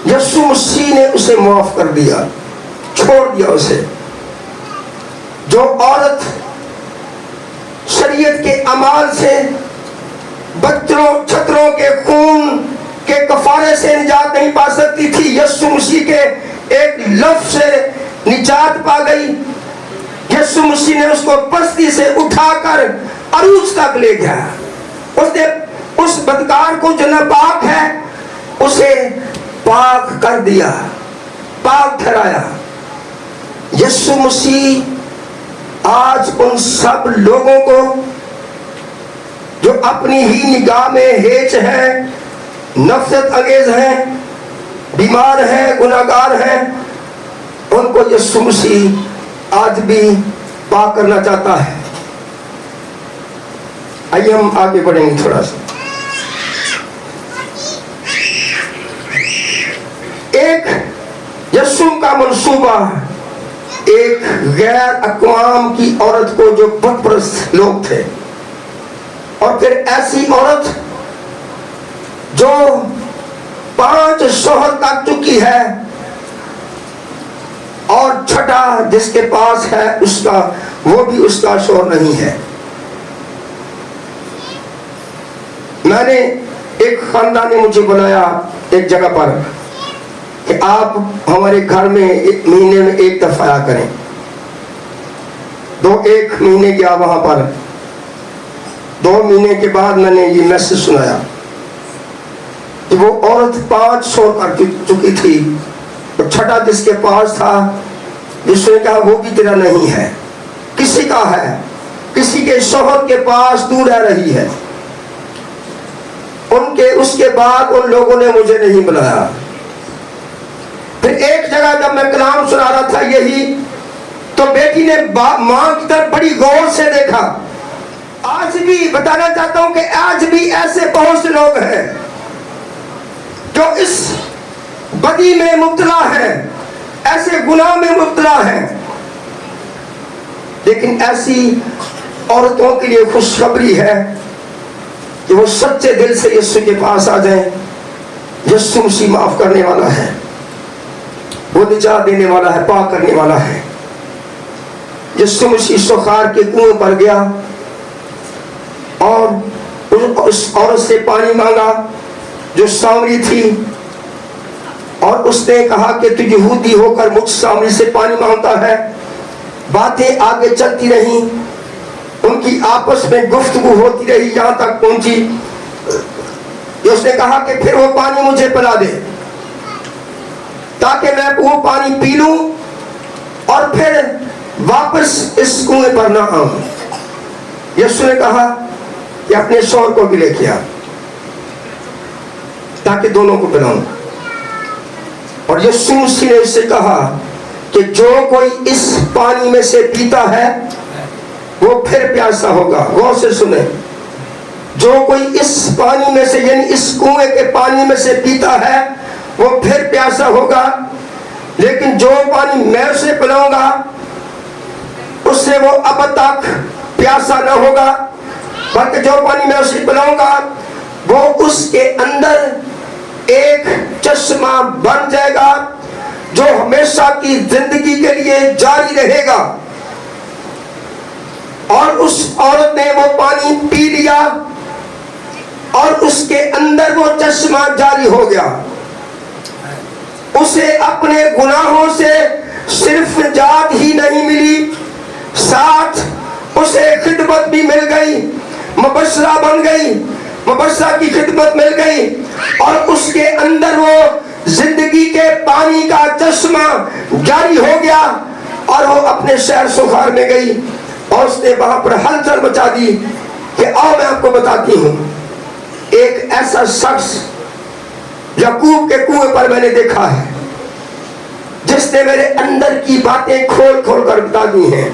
C: यीशु मसीह ने उसे माफ कर दिया, छोड़ दिया उसे। जो औरत शरीयत के अमाल से, बच्चों छतरों के खून के कफारे से निजात नहीं पा सकती थी, यीशु मसीह के एक लफ्ज से निजात पा गई। यीशु मसीह ने उसको पस्ती से उठाकर अरूज तक ले गया। उसने उस बदकार को जो नापाक है उसे पाक कर दिया, पाक ठहराया। यीशु मसीह आज उन सब लोगों को जो अपनी ही निगाह में हेच हैं, नफरत अंगेज हैं, बीमार हैं, गुनाहगार हैं, उनको यीशु मसीह आज भी पाक करना चाहता है। आइए हम आगे बढ़ेंगे थोड़ा सा। एक यीशु का मंसूबा एक गैर अक़वाम की औरत को जो बदप्रस्त लोग थे, और फिर ऐसी औरत जो 5 शौहर कर चुकी है और छठा जिसके पास है उसका, वो भी उसका शौहर नहीं है। मैंने एक खानदान ने मुझे बुलाया एक जगह पर कि आप हमारे घर में एक महीने में एक दफा आया करें। 1 महीने गया वहां पर। 2 महीने के बाद मैंने ये मैसेज सुनाया कि वो औरत 5 शौहर कर चुकी थी, और छठा जिसके पास था, जिसने कहा वो भी तेरा नहीं है, किसी का है, किसी के शौहर के पास तू रह रही है। उसके बाद उन लोगों ने मुझे नहीं बुलाया। फिर एक जगह जब मैं कलाम सुना रहा था यही, तो बेटी ने मां की तरफ बड़ी गौर से देखा। आज भी बताना चाहता हूं कि आज भी ऐसे बहुत से लोग हैं जो इस बदी में मुब्तला है, ऐसे गुनाह में मुब्तला है। लेकिन ऐसी औरतों के लिए खुशखबरी है कि वो सच्चे दिल से यीशु के पास आ जाएं। यीशु मसीह माफ करने वाला है, वो निजात देने वाला है, पाक करने वाला है। यीशु मसीह सुखार के कुएं पर गया और उस औरत से पानी मांगा जो सामरी थी, और उसने कहा कि तू यहूदी होकर मुझ सामरी से पानी मांगता है। बातें आगे चलती रहीं, उनकी आपस में गुफ्तगू होती रही, यहां तक पहुंची कि उसने कहा कि फिर वो पानी मुझे पिला दे ताकि मैं वो पानी पी लूं और फिर वापस इस कुएं पर ना आऊं। यीशु ने कहा कि अपने शौहर को भी लेके आ ताकि दोनों को पिलाऊं। और यीशु मसीह ने उससे कहा कि जो कोई इस पानी में से पीता है वो फिर प्यासा होगा। गौर से सुने, जो कोई इस पानी में से यानी इस कुएं के पानी में से पीता है वो फिर प्यासा होगा, लेकिन जो पानी मैं उसे पिलाऊंगा उससे वो अब तक प्यासा न होगा, बल्कि जो पानी मैं उसे पिलाऊंगा वो उसके अंदर एक चश्मा बन जाएगा जो हमेशा की जिंदगी के लिए जारी रहेगा। और उस औरत ने वो पानी पी लिया और उसके अंदर वो चश्मा जारी हो गया। उसे अपने गुनाहों से सिर्फ निजात ही नहीं मिली, साथ उसे खिदमत भी मिल गई, मुबशरा बन गई, मुबशरा की खिदमत मिल गई, और उसके अंदर वो जिंदगी के पानी का चश्मा जारी हो गया। और वो अपने शहर सुखार में गई और उसने वहां पर हलचल मचा दी कि आओ मैं आपको बताती हूं, एक ऐसा शख्स याकूब के कुएं पर मैंने देखा है जिसने मेरे अंदर की बातें खोल खोल कर बता दी हैं।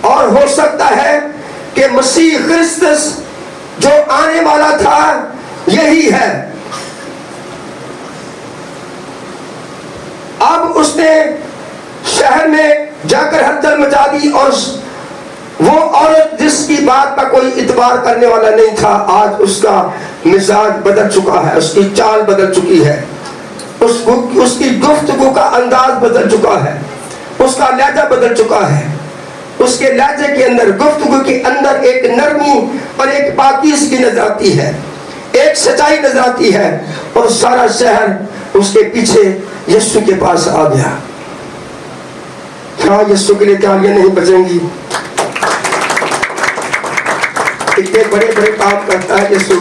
C: और हो सकता है कि मसीह क्रिस्तस जो आने वाला था यही है। अब उसने शहर में जाकर हलचल मचा दी और वो औरत जिसकी बात का कोई इतबार करने वाला नहीं था, आज उसका मिजाज बदल चुका है, उसकी चाल बदल चुकी है, उसकी गुफ्तगू का अंदाज बदल चुका है, उसका लहजा बदल चुका है। उसके लहजे के अंदर, गुफ्तगू के अंदर एक नरमी और एक पाकीज़गी नजर आती है, एक सच्चाई नजर आती है। और सारा शहर उसके पीछे यीशु के पास आ गया। क्या यीशु के लिए तालियां नहीं बजेंगी? इतने बड़े बड़े काम करता है यीशु।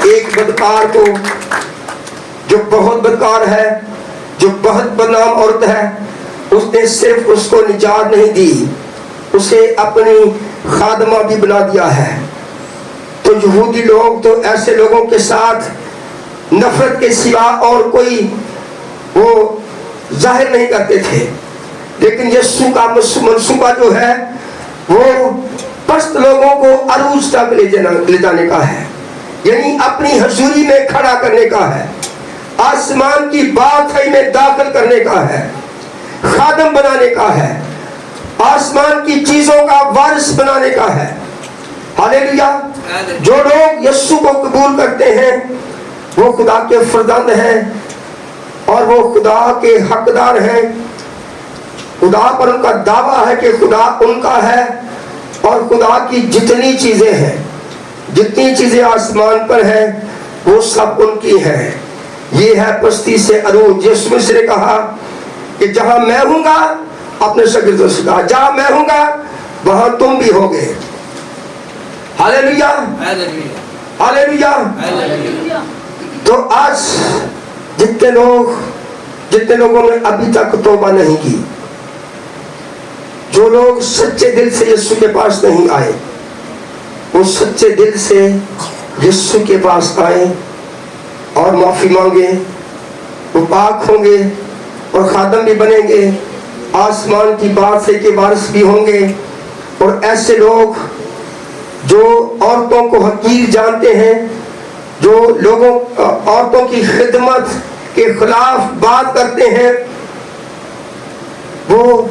C: एक बदकार को, जो बहुत बदकार है, जो बहुत बदनाम औरत है, उसने सिर्फ उसको निजात नहीं दी, उसे अपनी खादमा भी बना दिया है। तो यहूदी लोग तो ऐसे लोगों के साथ नफरत के सिवा और कोई वो जाहिर नहीं करते थे, लेकिन यीशु का मंसूबा जो है वो पस्त लोगों को अरूज तक ले जाने का है, यानी अपनी हजूरी में खड़ा करने का है, आसमान की बादशाही में दाखिल करने का है, खादम बनाने का है, आसमान की चीजों का वारिस बनाने का है। हालेलुया। जो लोग यीशु को कबूल करते हैं वो खुदा के फरजंद हैं और वो खुदा के हकदार हैं। खुदा पर उनका दावा है कि खुदा उनका है, और खुदा की जितनी चीजें हैं, जितनी चीजें आसमान पर हैं, वो सब उनकी हैं। ये है पस्ती से अरूज। यीशु मसीह ने कहा कि जहां मैं हूंगा, अपने शागिर्दों से कहा, जहां मैं हूंगा वहां तुम भी होगे। Hallelujah, hallelujah. तो आज जितने लोगों ने अभी तक तौबा नहीं की, जो लोग सच्चे दिल से यीशु के पास नहीं आए, वो सच्चे दिल से यीशु के पास आए और माफी मांगे, वो पाक होंगे और खादम भी बनेंगे आसमान की बात से कि बारिश भी होंगे, और ऐसे लोग जो औरतों को हकीर जानते हैं, जो लोगों औरतों की खिदमत के खिलाफ बात करते हैं, वो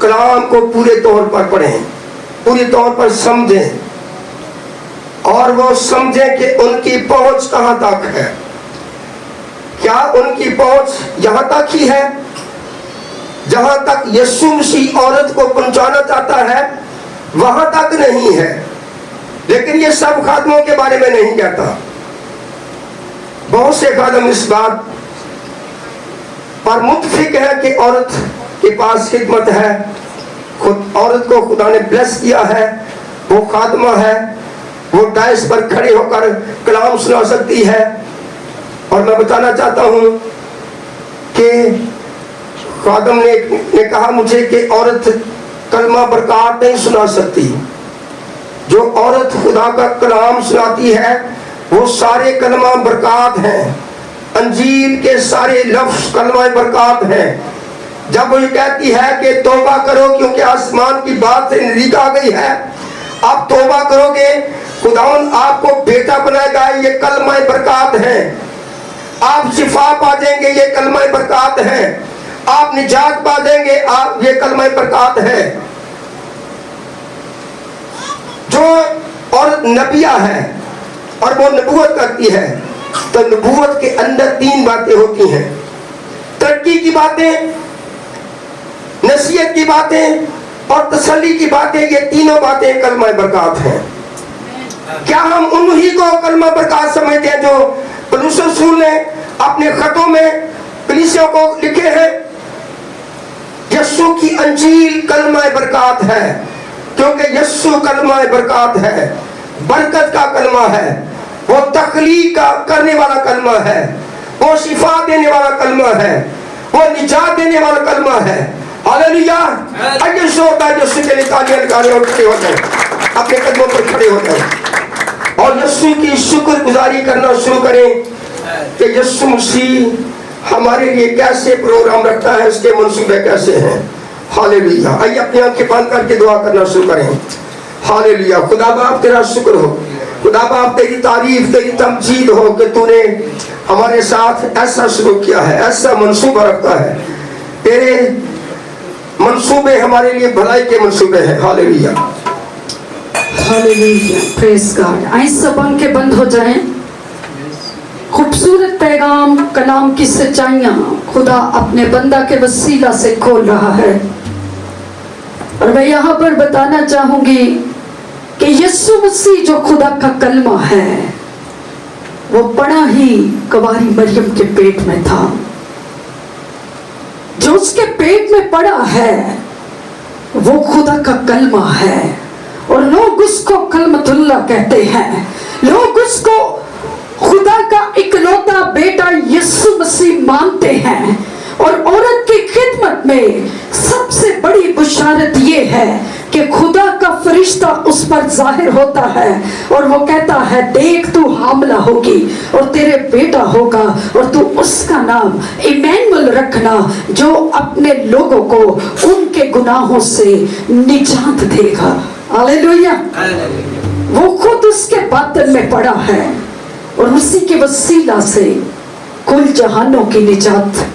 C: कलाम को पूरे तौर पर पढ़ें, पूरे तौर पर समझें, और वो समझें कि उनकी पहुंच कहां तक है। क्या उनकी पहुंच यहां तक ही है जहां तक यीशु मसीह औरत को पहुंचाना चाहता है? वहां तक नहीं है। लेकिन ये सब खादमों के बारे में नहीं कहता। बहुत से खादम इस बात पर मुत्फिक है कि औरत के पास खिदमत है, खुद औरत को खुदा ने ब्लेस किया है, वो खादमा है, वो डाइस पर खड़े होकर कलाम सुना सकती है। और मैं बताना चाहता हूं कि खादम ने कहा मुझे कि औरत कलमा बरकत नहीं सुना सकती। जो औरत खुदा का कलाम सुनाती है वो सारे कलमा बरकत हैं। अंजील के सारे लफ्ज कलमा बरकत हैं। जब वो ये कहती है कि तौबा करो क्योंकि आसमान की बात से नजदीक आ गई है, आप तौबा करोगे, खुदावन आपको बेटा बनाएगा, ये कलमा बरकत है। आप शिफा पा जाएंगे, ये कलमा बरकत है। आप निजात पा जाएंगे, आप ये कलमा बरकत है। जो और नबिया है और वो नबूवत करती है, तो नबूवत के अंदर 3 बातें होती हैं। तरक्की की बातें, नसीहत की बातें और तसल्ली की बातें। ये तीनों बातें कलमा बरकत हैं। क्या हम उन्हीं को कलमा बरकत समझते हैं जो पौलुस रसूल ने अपने खतों में कलीसियों को लिखे हैं? यीशु की अंजील कलमा बरकत है, क्योंकि यीशु कलमा बरकत है, बरकत का कलमा है, वो तखलीक का करने वाला कलमा है, वो शिफा देने वाला कलमा है, वो निजात देने वाला कलमा है। हालेलुया। आइए श्रोता यीशु के लिए तालियां लगाएं और खड़े हो जाएं, अपने कदमों पर खड़े हो जाएं और यीशु की शुक्रगुजारी करना शुरू करें कि यीशु मसीह हमारे लिए कैसे प्रोग्राम रखता है, उसके मंसूबे कैसे हैं। हालेलुया। आइए अपनी आंखें बंद करके दुआ करना शुरू करें। हालेलुया। खुदा बाप तेरा शुक्र हो, खुदा बाप तेरी तारीफ, तेरी तमजीद हो कि तूने हमारे साथ ऐसा शुरू किया है, ऐसा मंसूबा रखता है। तेरे मंसूबे हमारे लिए भलाई के मंसूबे हैं। हालेलुया।
D: हालेलुया। Praise God. आइए सब आंखें बंद हो जाएं। खूबसूरत पैगाम कलाम की सच्चाइयां खुदा अपने बंदा के वसीला से खोल रहा है, और मैं यहाँ पर बताना चाहूंगी कि यीशु मसीह जो खुदा का कलमा है वो पड़ा ही कुंवारी मरियम के पेट में था। जो उसके पेट में पड़ा है वो खुदा का कलमा है, और लोग उसको कलमतुल्लाह कहते हैं। लोग उसको खुदा का इकलौता बेटा यीशु मसीह मानते हैं। और औरत की खिदमत में सबसे बड़ी बुशारत ये है कि खुदा का फरिश्ता उस पर जाहिर होता है और वो कहता है, देख तू हामला होगी और तेरे बेटा होगा और तू उसका नाम इमैनुअल रखना, जो अपने लोगों को उनके गुनाहों से निजात देगा। हालेलुया। वो खुद उसके बातन में पड़ा है और उसी के वसीला से कुल जहानों की निजात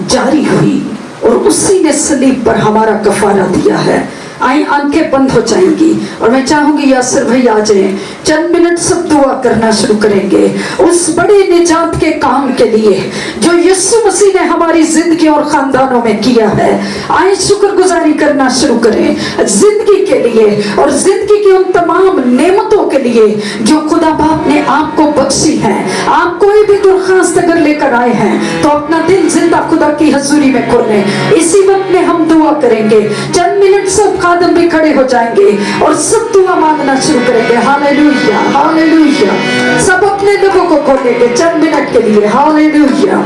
D: जारी हुई, और उसी ने सलीब पर हमारा कफारा दिया है। आई आंखें बंद हो जाएंगी और मैं चाहूंगी यासिर भाई आ जाएं, चंद मिनट सब दुआ करना शुरू करेंगे उस बड़े निजात के काम के लिए जो यीशु मसीह ने हमारी जिंदगी और खानदानों में किया है। आए शुक्रगुजारी करना शुरू करें जिंदगी के लिए और जिंदगी की उन तमाम नेमतों के लिए जो खुदा बाप ने आपको बख्शी है। आप कोई भी दरखास्त अगर लेकर आए हैं तो अपना दिल जिंदा खुदा की हजूरी में खोलें। इसी वक्त में हम दुआ करेंगे, चंद मिनट सब खादम भी खड़े हो जाएंगे और सब दुआ मांगना शुरू करेंगे। Hallelujah, hallelujah. सब अपने लोगों को खोलेंगे चंद मिनट के लिए। हालेलुया।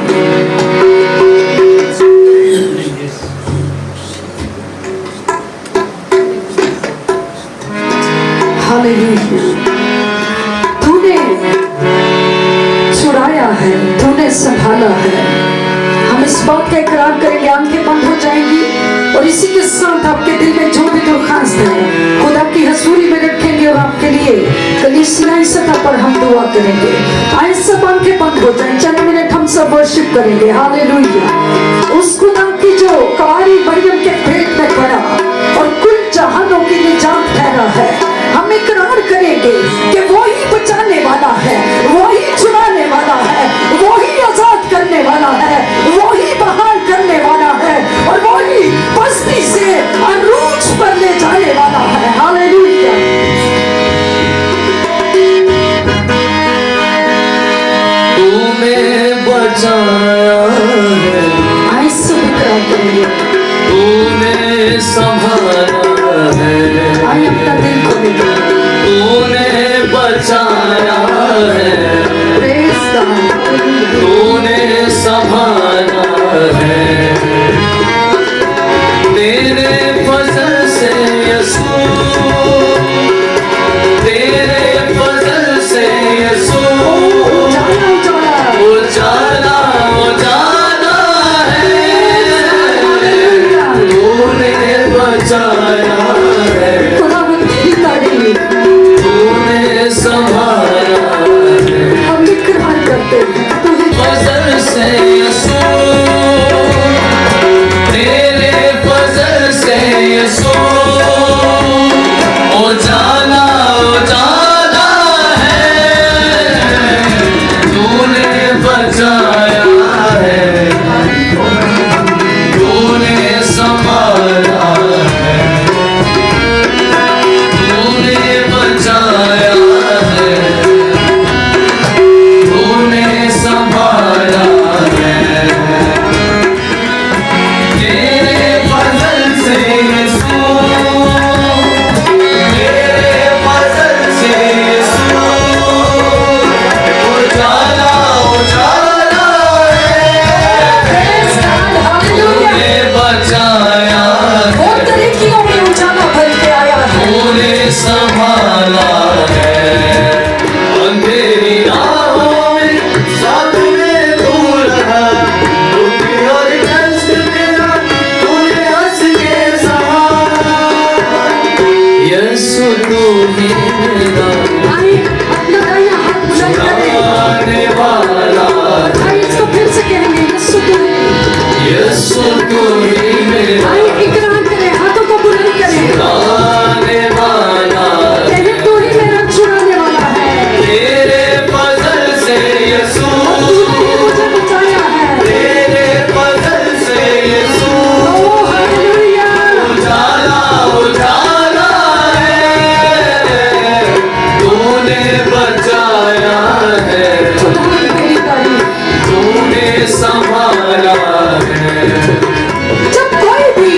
D: हालेलुया। तूने छुड़ाया है, तूने संभाला है। हम इस बात का इकरार करेंगे, आंखें बंद हो जाएंगी। इसी के साथ आपके दिल में जो भी दरखास्त है खुदा की हजूरी में रखेंगे और आपके लिए कलीसियाई सतह पर हम दुआ करेंगे। आए सब आंखें बंद हो जाएं, चंद मिनट हम सब वर्शिप करेंगे। हालेलुया। उस खुदा की जो कारी मरियम के पेट में पड़ा और कुल जहानों की निजात ठहरा है, हम इकरार करेंगे कि वो ही बचाने वाला है, वो ही छुड़ाने वाला है, वो ही आजाद करने वाला है, वो ही बहाल करने वाला है और वो ही बस्ती से अरूज पर ले जाने वाला है। हालेलुया।
A: तूने बचाया है,
D: आइए सब इकरार करेंगे।
A: तूने संभाला है,
D: आइए अपना दिल खोलेंगे।
A: तूने बचाया है,
D: Praise God.
A: तूने संभाला है, तेरे फजल से यीशु, तेरे फजल से यीशु, उजाला उजाला है, तूने बचाया है, तूने संभाला है,
D: हम इकरार करते हैं तुझे
A: फजल से यीशु, तेरे फजल से यीशु, उजाला उजाला है, तूने बचाया है, तूने संभाला है, तूने बचाया है, तूने संभाला है, तेरे फजल से यीशु, तेरे फजल से यीशु, उजाला उजाला है,
D: Praise God. Hallelujah.
A: तूने बचाया
D: वो
A: है,
D: तरीकियों में उजाला भर के आया है।
A: तूने संभाला है, अंधेरी राहों में साथ में तू रहा, दुखी और कष्ट तेरा तूने हंस के सहा, यीशु तू ही मेरा
D: आइए अपना दाहिना हाथ बुलंद करें।
A: छुड़ाने वाला,
D: आइए इसको फिर से कहेंगे यीशु तू है।
A: यीशु तू ही मेरा
D: आइए इकरार करें, हाथों को बुलंद करें।
A: छुड़ाने वाला,
D: कहें तू ही मेरा छुड़ाने वाला है,
A: तेरे फजल से यीशु,
D: तूने ही मुझे बचाया है।
A: तेरे फजल से यीशु,
D: ओह हालेलुया।
A: उजाला उजाला है, तूने बचाया है,
D: खुदा की मेरी तारीफ।
A: तूने संभाला है,
D: जब कोई भी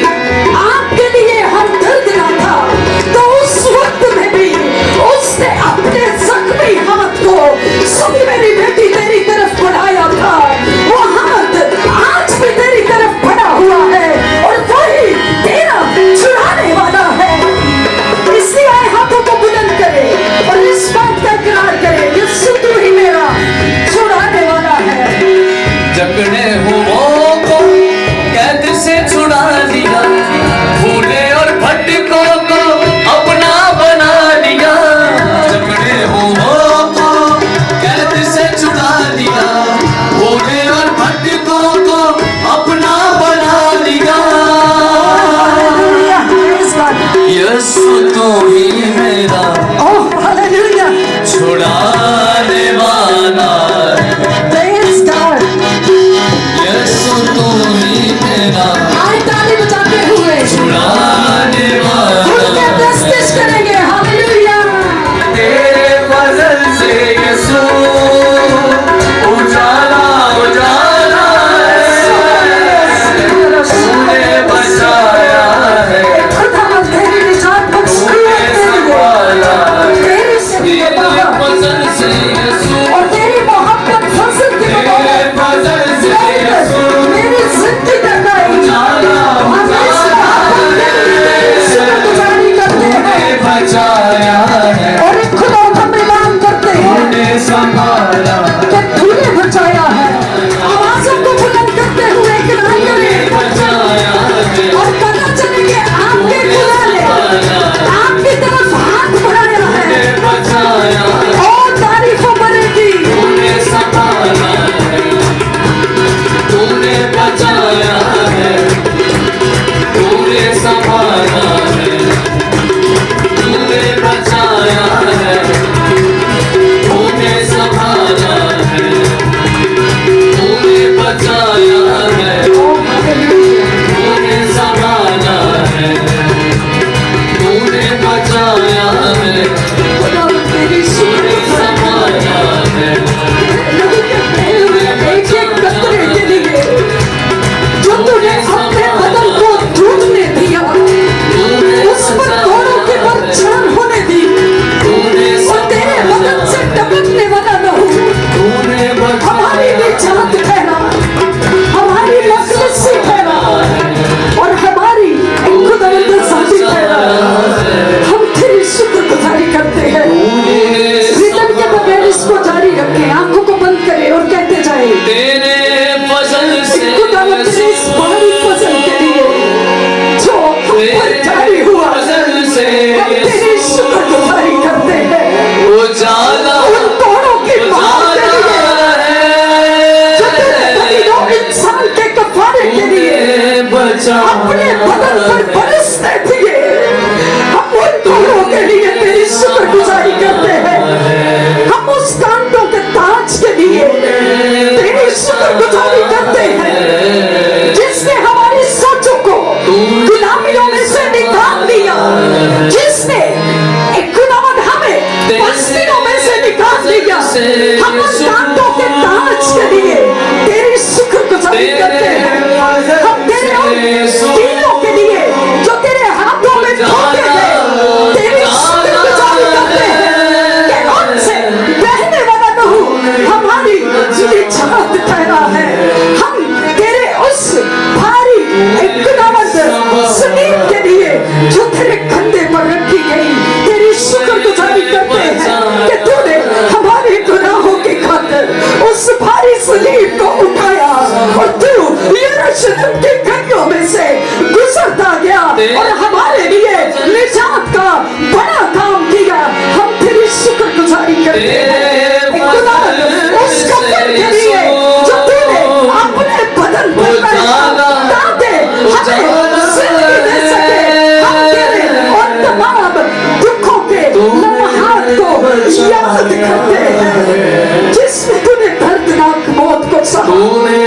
D: याद करते हैं जिसमें तूने दर्दनाक मौत को सहा
A: तूने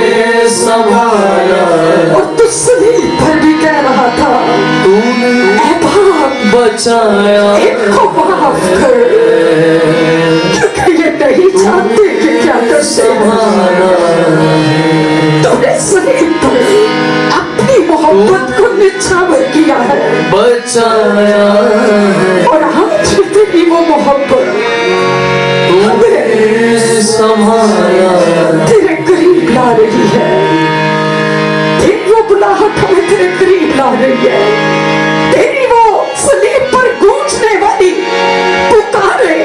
A: संभाला,
D: और तू सलीब पर भी कह रहा था
A: तूने
D: ऐ बाप
A: बचाया,
D: इनको माफ कर, क्योंकि ये नहीं जानते कि क्या करते हैं। तूने सलीब पर अपनी मोहब्बत को निछावर किया है
A: बचाया,
D: और आज भी तेरी वो मोहब्बत
A: तूने संभाला,
D: तेरे करीब ला रही है। तेरी वो बुलाहट हमें तेरे करीब ला रही है। तेरी वो सलीब पर गूंजने वाली पुकारे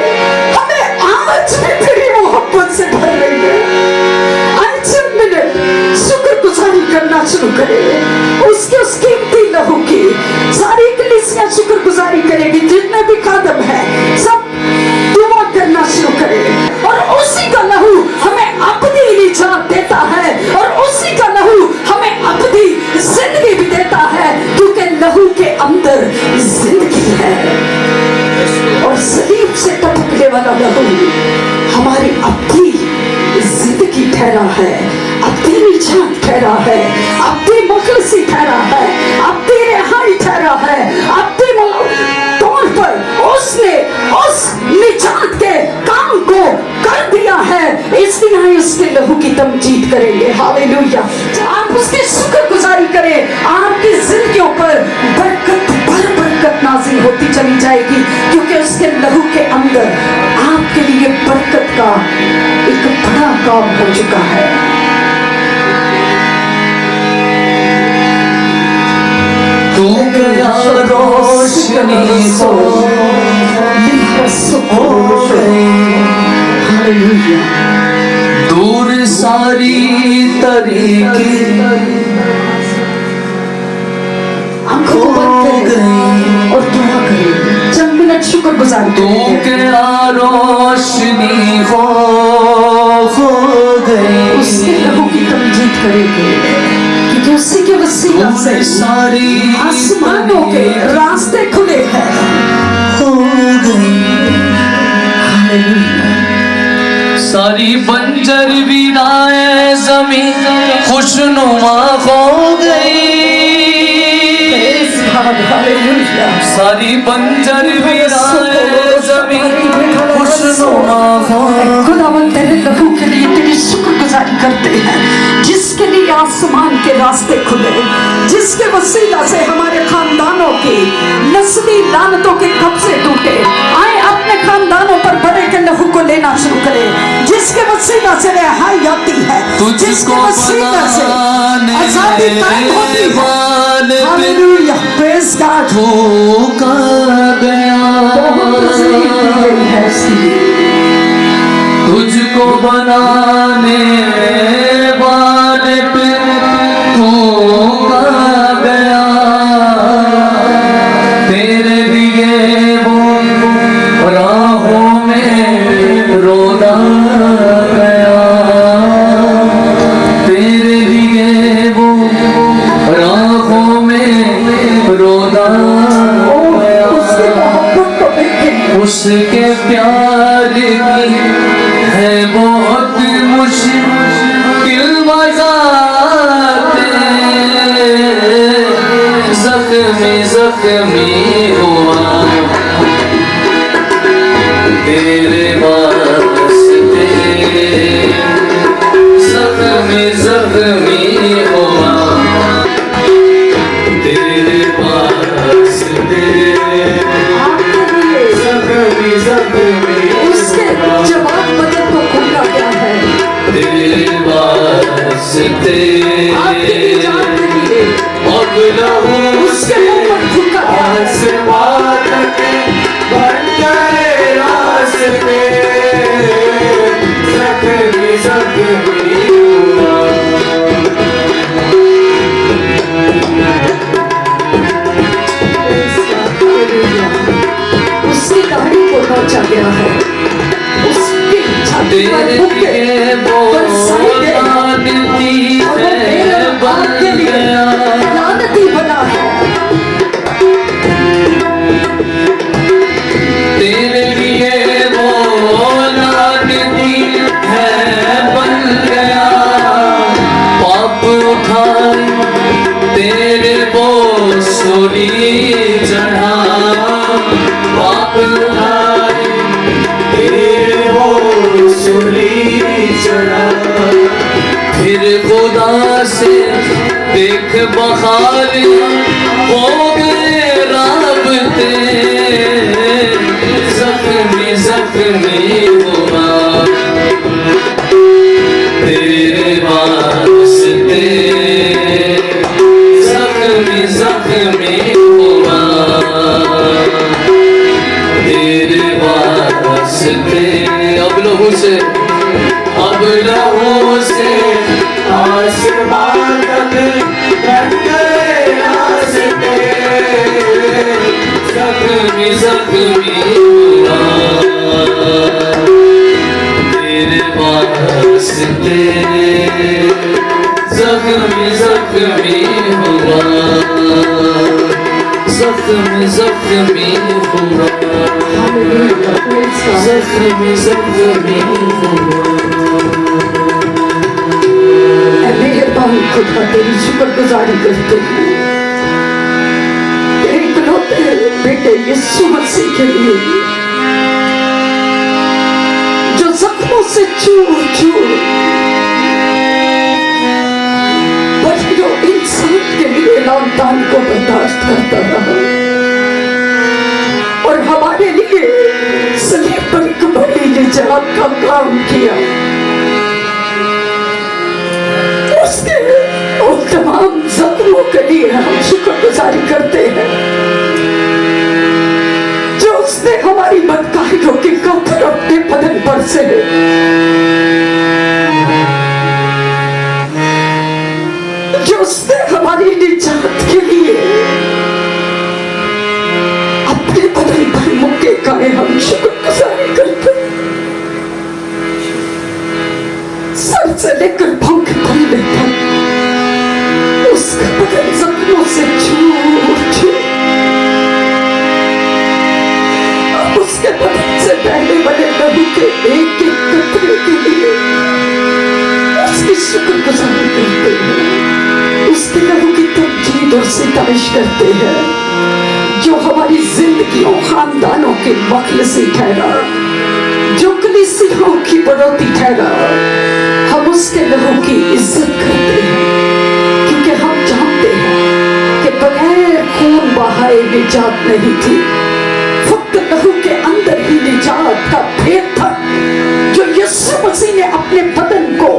D: हमें आज भी तेरी मोहब्बत से भर रही है। अंतिम मिनट शुक्रगुजारी करना शुरू करें उसके उस कीमती लहू की। सारी कलीसियां शुक्रगुजारी करेगी, जितने भी खादम हैं सब दुआ करना शुरू करें। और उसी का लहू हमें अपनी निजात देता है, और उसी का लहू हमें अपनी जिंदगी भी देता है, क्योंकि लहू के अंदर जिंदगी है। और सलीब से टपकने वाला लहू हमारी अपनी जिंदगी ठहरा है, अपनी निजात ठहरा है, अपनी मुखलसी ठहरा है, अपनी रिहाई ठहरा है, अपनी तौर पर उसने उस निजात के काम को कर दिया है। इसलिए हम उसके लहू की तमजीद करेंगे। हालेलुया। आप उसके शुक्रगुजारी करें, आपकी जिंदगियों पर बरकत पर बरकत नाज़िल होती चली जाएगी, क्योंकि उसके लहू के अंदर आपके लिए बरकत का एक बड़ा काम हो चुका है।
A: तू गया रोशनी को हो गई, दूर सारी तरीके
D: आंखों को बंद करें और दुआ करें। चंद मिनट शुक्रगुजारी
A: तू
D: करें।
A: गया रोशनी हो गई,
D: उसके लहू की तमजीद करेंगे, क्योंकि उसी के वसीला से
A: सारी
D: आसमानों के रास्ते खुले हैं।
A: हो गई, सारी बंजर वीराए जमीन खुशनुमा हो गई, सारी बंजर वीराए जमीन खुशनुमा हो गई।
D: खुदावंद तेरे लहू के लिए तेरी शुक्रगुजारी करते हैं, जिसके लिए आसमान के रास्ते खुले, जिसके वसीला से हमारे खानदानों की नस्ली लानतों के कब्जे टूटे। आए अपने खानदानों पर बड़े के लहू को लेना शुरू करें, जिसके वसीला से रिहाई आती है, जिसके वसीला से आजादी कायम होती है। Hallelujah, praise God.
A: धोखा गया तुझको बनाने वाले पे धोखा गया, तेरे लिए वो राहों में रोना गया, तेरे लिए वो राहों में रोना गया। उसके प्यार की है बहुत मुश्किल वज़ाते, ज़ख्मी ज़ख्मी हुआ तेरे वास्ते, ज़ख्मी ज़ख्मी हुआ तेरे वास्ते,
D: उसके जवाब बदल को खोला गया है
A: तेरे वास्ते,
D: आपकी जान के लिए।
A: अब लहू
D: उसके मुंह पर थूका गया है।
A: आसमान के बन गए रास्ते, ज़ख्मी ज़ख्मी हुआ
D: उसकी दाढ़ी को नोचा गया है, उसकी छाती पर मुक्के बरसाए गए हैं, और वो मेरे बाप के लिए लानती बना है।
A: तेरे लिए वो चढ़ा। फिर खुदा से देख बहार हो गए राबते, जख्मी जख्मी हुआ तेरे वास्ते, जख्मी जख्मी हुआ तेरे वास्ते। अब लहू से आसमान तक लग गए रास्ते, जख्मी जख्मी हुआ तेरे वास्ते, जख्मी जख्मी हुआ, जख्मी जख्मी हुआ, जख्मी जख्मी हुआ।
D: मेहरबान खुदा तेरी शुक्रगुजारी करते हैं तेरे इकलौते बेटे यीशु मसीह के लिए, जो जख्मों से चूर चूर जो इंसान के लिए लौटान को बर्दाश्त करता रहा और हमारे लिए सलीब पर एक बड़ी निजात का काम किया। उसके उन तमाम जख्मों के लिए हम शुक्रगुजारी करते हैं, जो उसने हमारी बदकारियों के कपड़े अपने बदन पर से जो उसने हमारी निजात के लिए अपने बदन पर मुक्के खाए। हम शुक्रगुजारी करते हैं, सर से लेकर पंख तले तक उसका बदन जख्मों से चूर चूर, अब उसके बदन से बहने वाले लहू के एक एक कतरे के लिए उसकी शुक्रगुजारी करते हैं, उसके लहू की तमजीद और सितारिश करते हैं, जो हमारी जिंदगियों खानदानों के मखलसी ठहरा, जो कलीसियाओं की बढ़ोतरी ठहरा। हम उसके लहू की इज्जत करते हैं, क्योंकि हम जानते हैं कि बगैर खून बहाए निजात नहीं थी, फक्त लहू के अंदर ही निजात का भेद था, जो यीशु मसीह ने अपने बदन को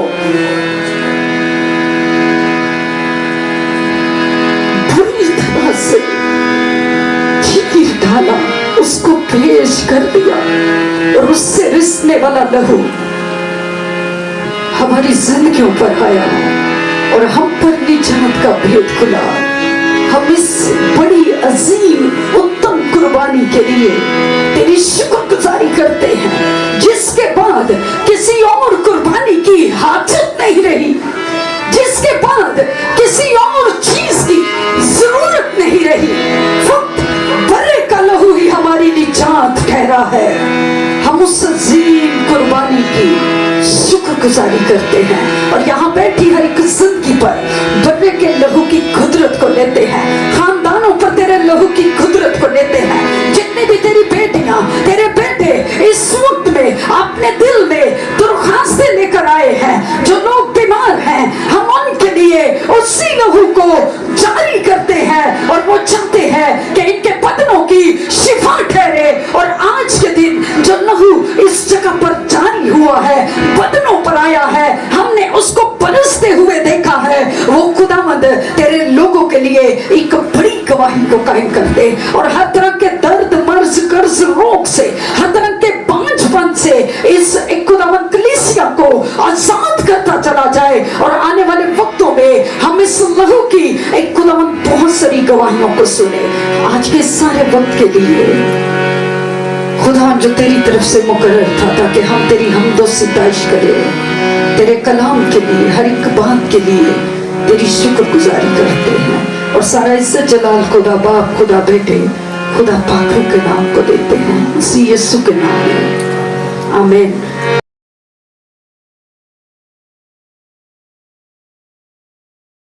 D: बुरी तरह से चीर डाला, उसको पेश कर दिया और उससे रिसने वाला लहू हमारी जिंदगियों पर आया और हम पर निजात का भेद खुला। हम इस बड़ी अजीम उत्तम कुर्बानी के लिए तेरी शुक्रगुजारी करते हैं, जिसके बाद किसी और कुर्बानी की हाजत नहीं रही, जिसके बाद किसी और चीज की जरूरत नहीं रही, फक्त बर्रे का लहू ही हमारी निजात ठहरा है। हम उस अजीम कुर्बानी की शुक्रगुजारी करते हैं और यहाँ बैठी हर एक जिंदगी पर बर्रे के लहू की कुदरत को लेते हैं, खानदानों पर तेरे लहू की कुदरत को लेते हैं। जितने भी तेरी बेटियां तेरे बेटे इस वक्त में अपने दिल में दरख्वास्तें लेकर आए हैं, जो लोग बीमार हैं, हम उनके लिए उसी लहू को जारी करते हैं और वो चाहते हैं कि इनके बदनों की शिफा ठहरे। और आज के दिन जो लहू इस जगह पर जारी हुआ है, बदनों पर आया है, हमने उसको बरसते हुए देखा है, वो खुदावंद तेरे लोगों के लिए एक बड़ी गवाही को कायम कर दे और हर तरह के दर्द मर्ज कर्ज रोग से, हर तरह के बांझपन से इस खुदावंद कलीसिया को आजाद करता चला जाए और आने वाले वक्तों में हम इस लहू की एक खुदावंद बहुत सारी गवाहियों को सुने। आज के सारे वक्त के लिए खुदा जो तेरी तरफ से मुकर्रर था, ताकि हम तेरी हमदो सिताइश करें, तेरे कलाम के लिए, हर एक बात के लिए तेरी शुक्रगुजारी करते हैं और सारा इज्जत जलाल खुदा बाप, खुदा बेटे, खुदा पाक के नाम को देते हैं, इसी यीशु के नाम में, आमीन।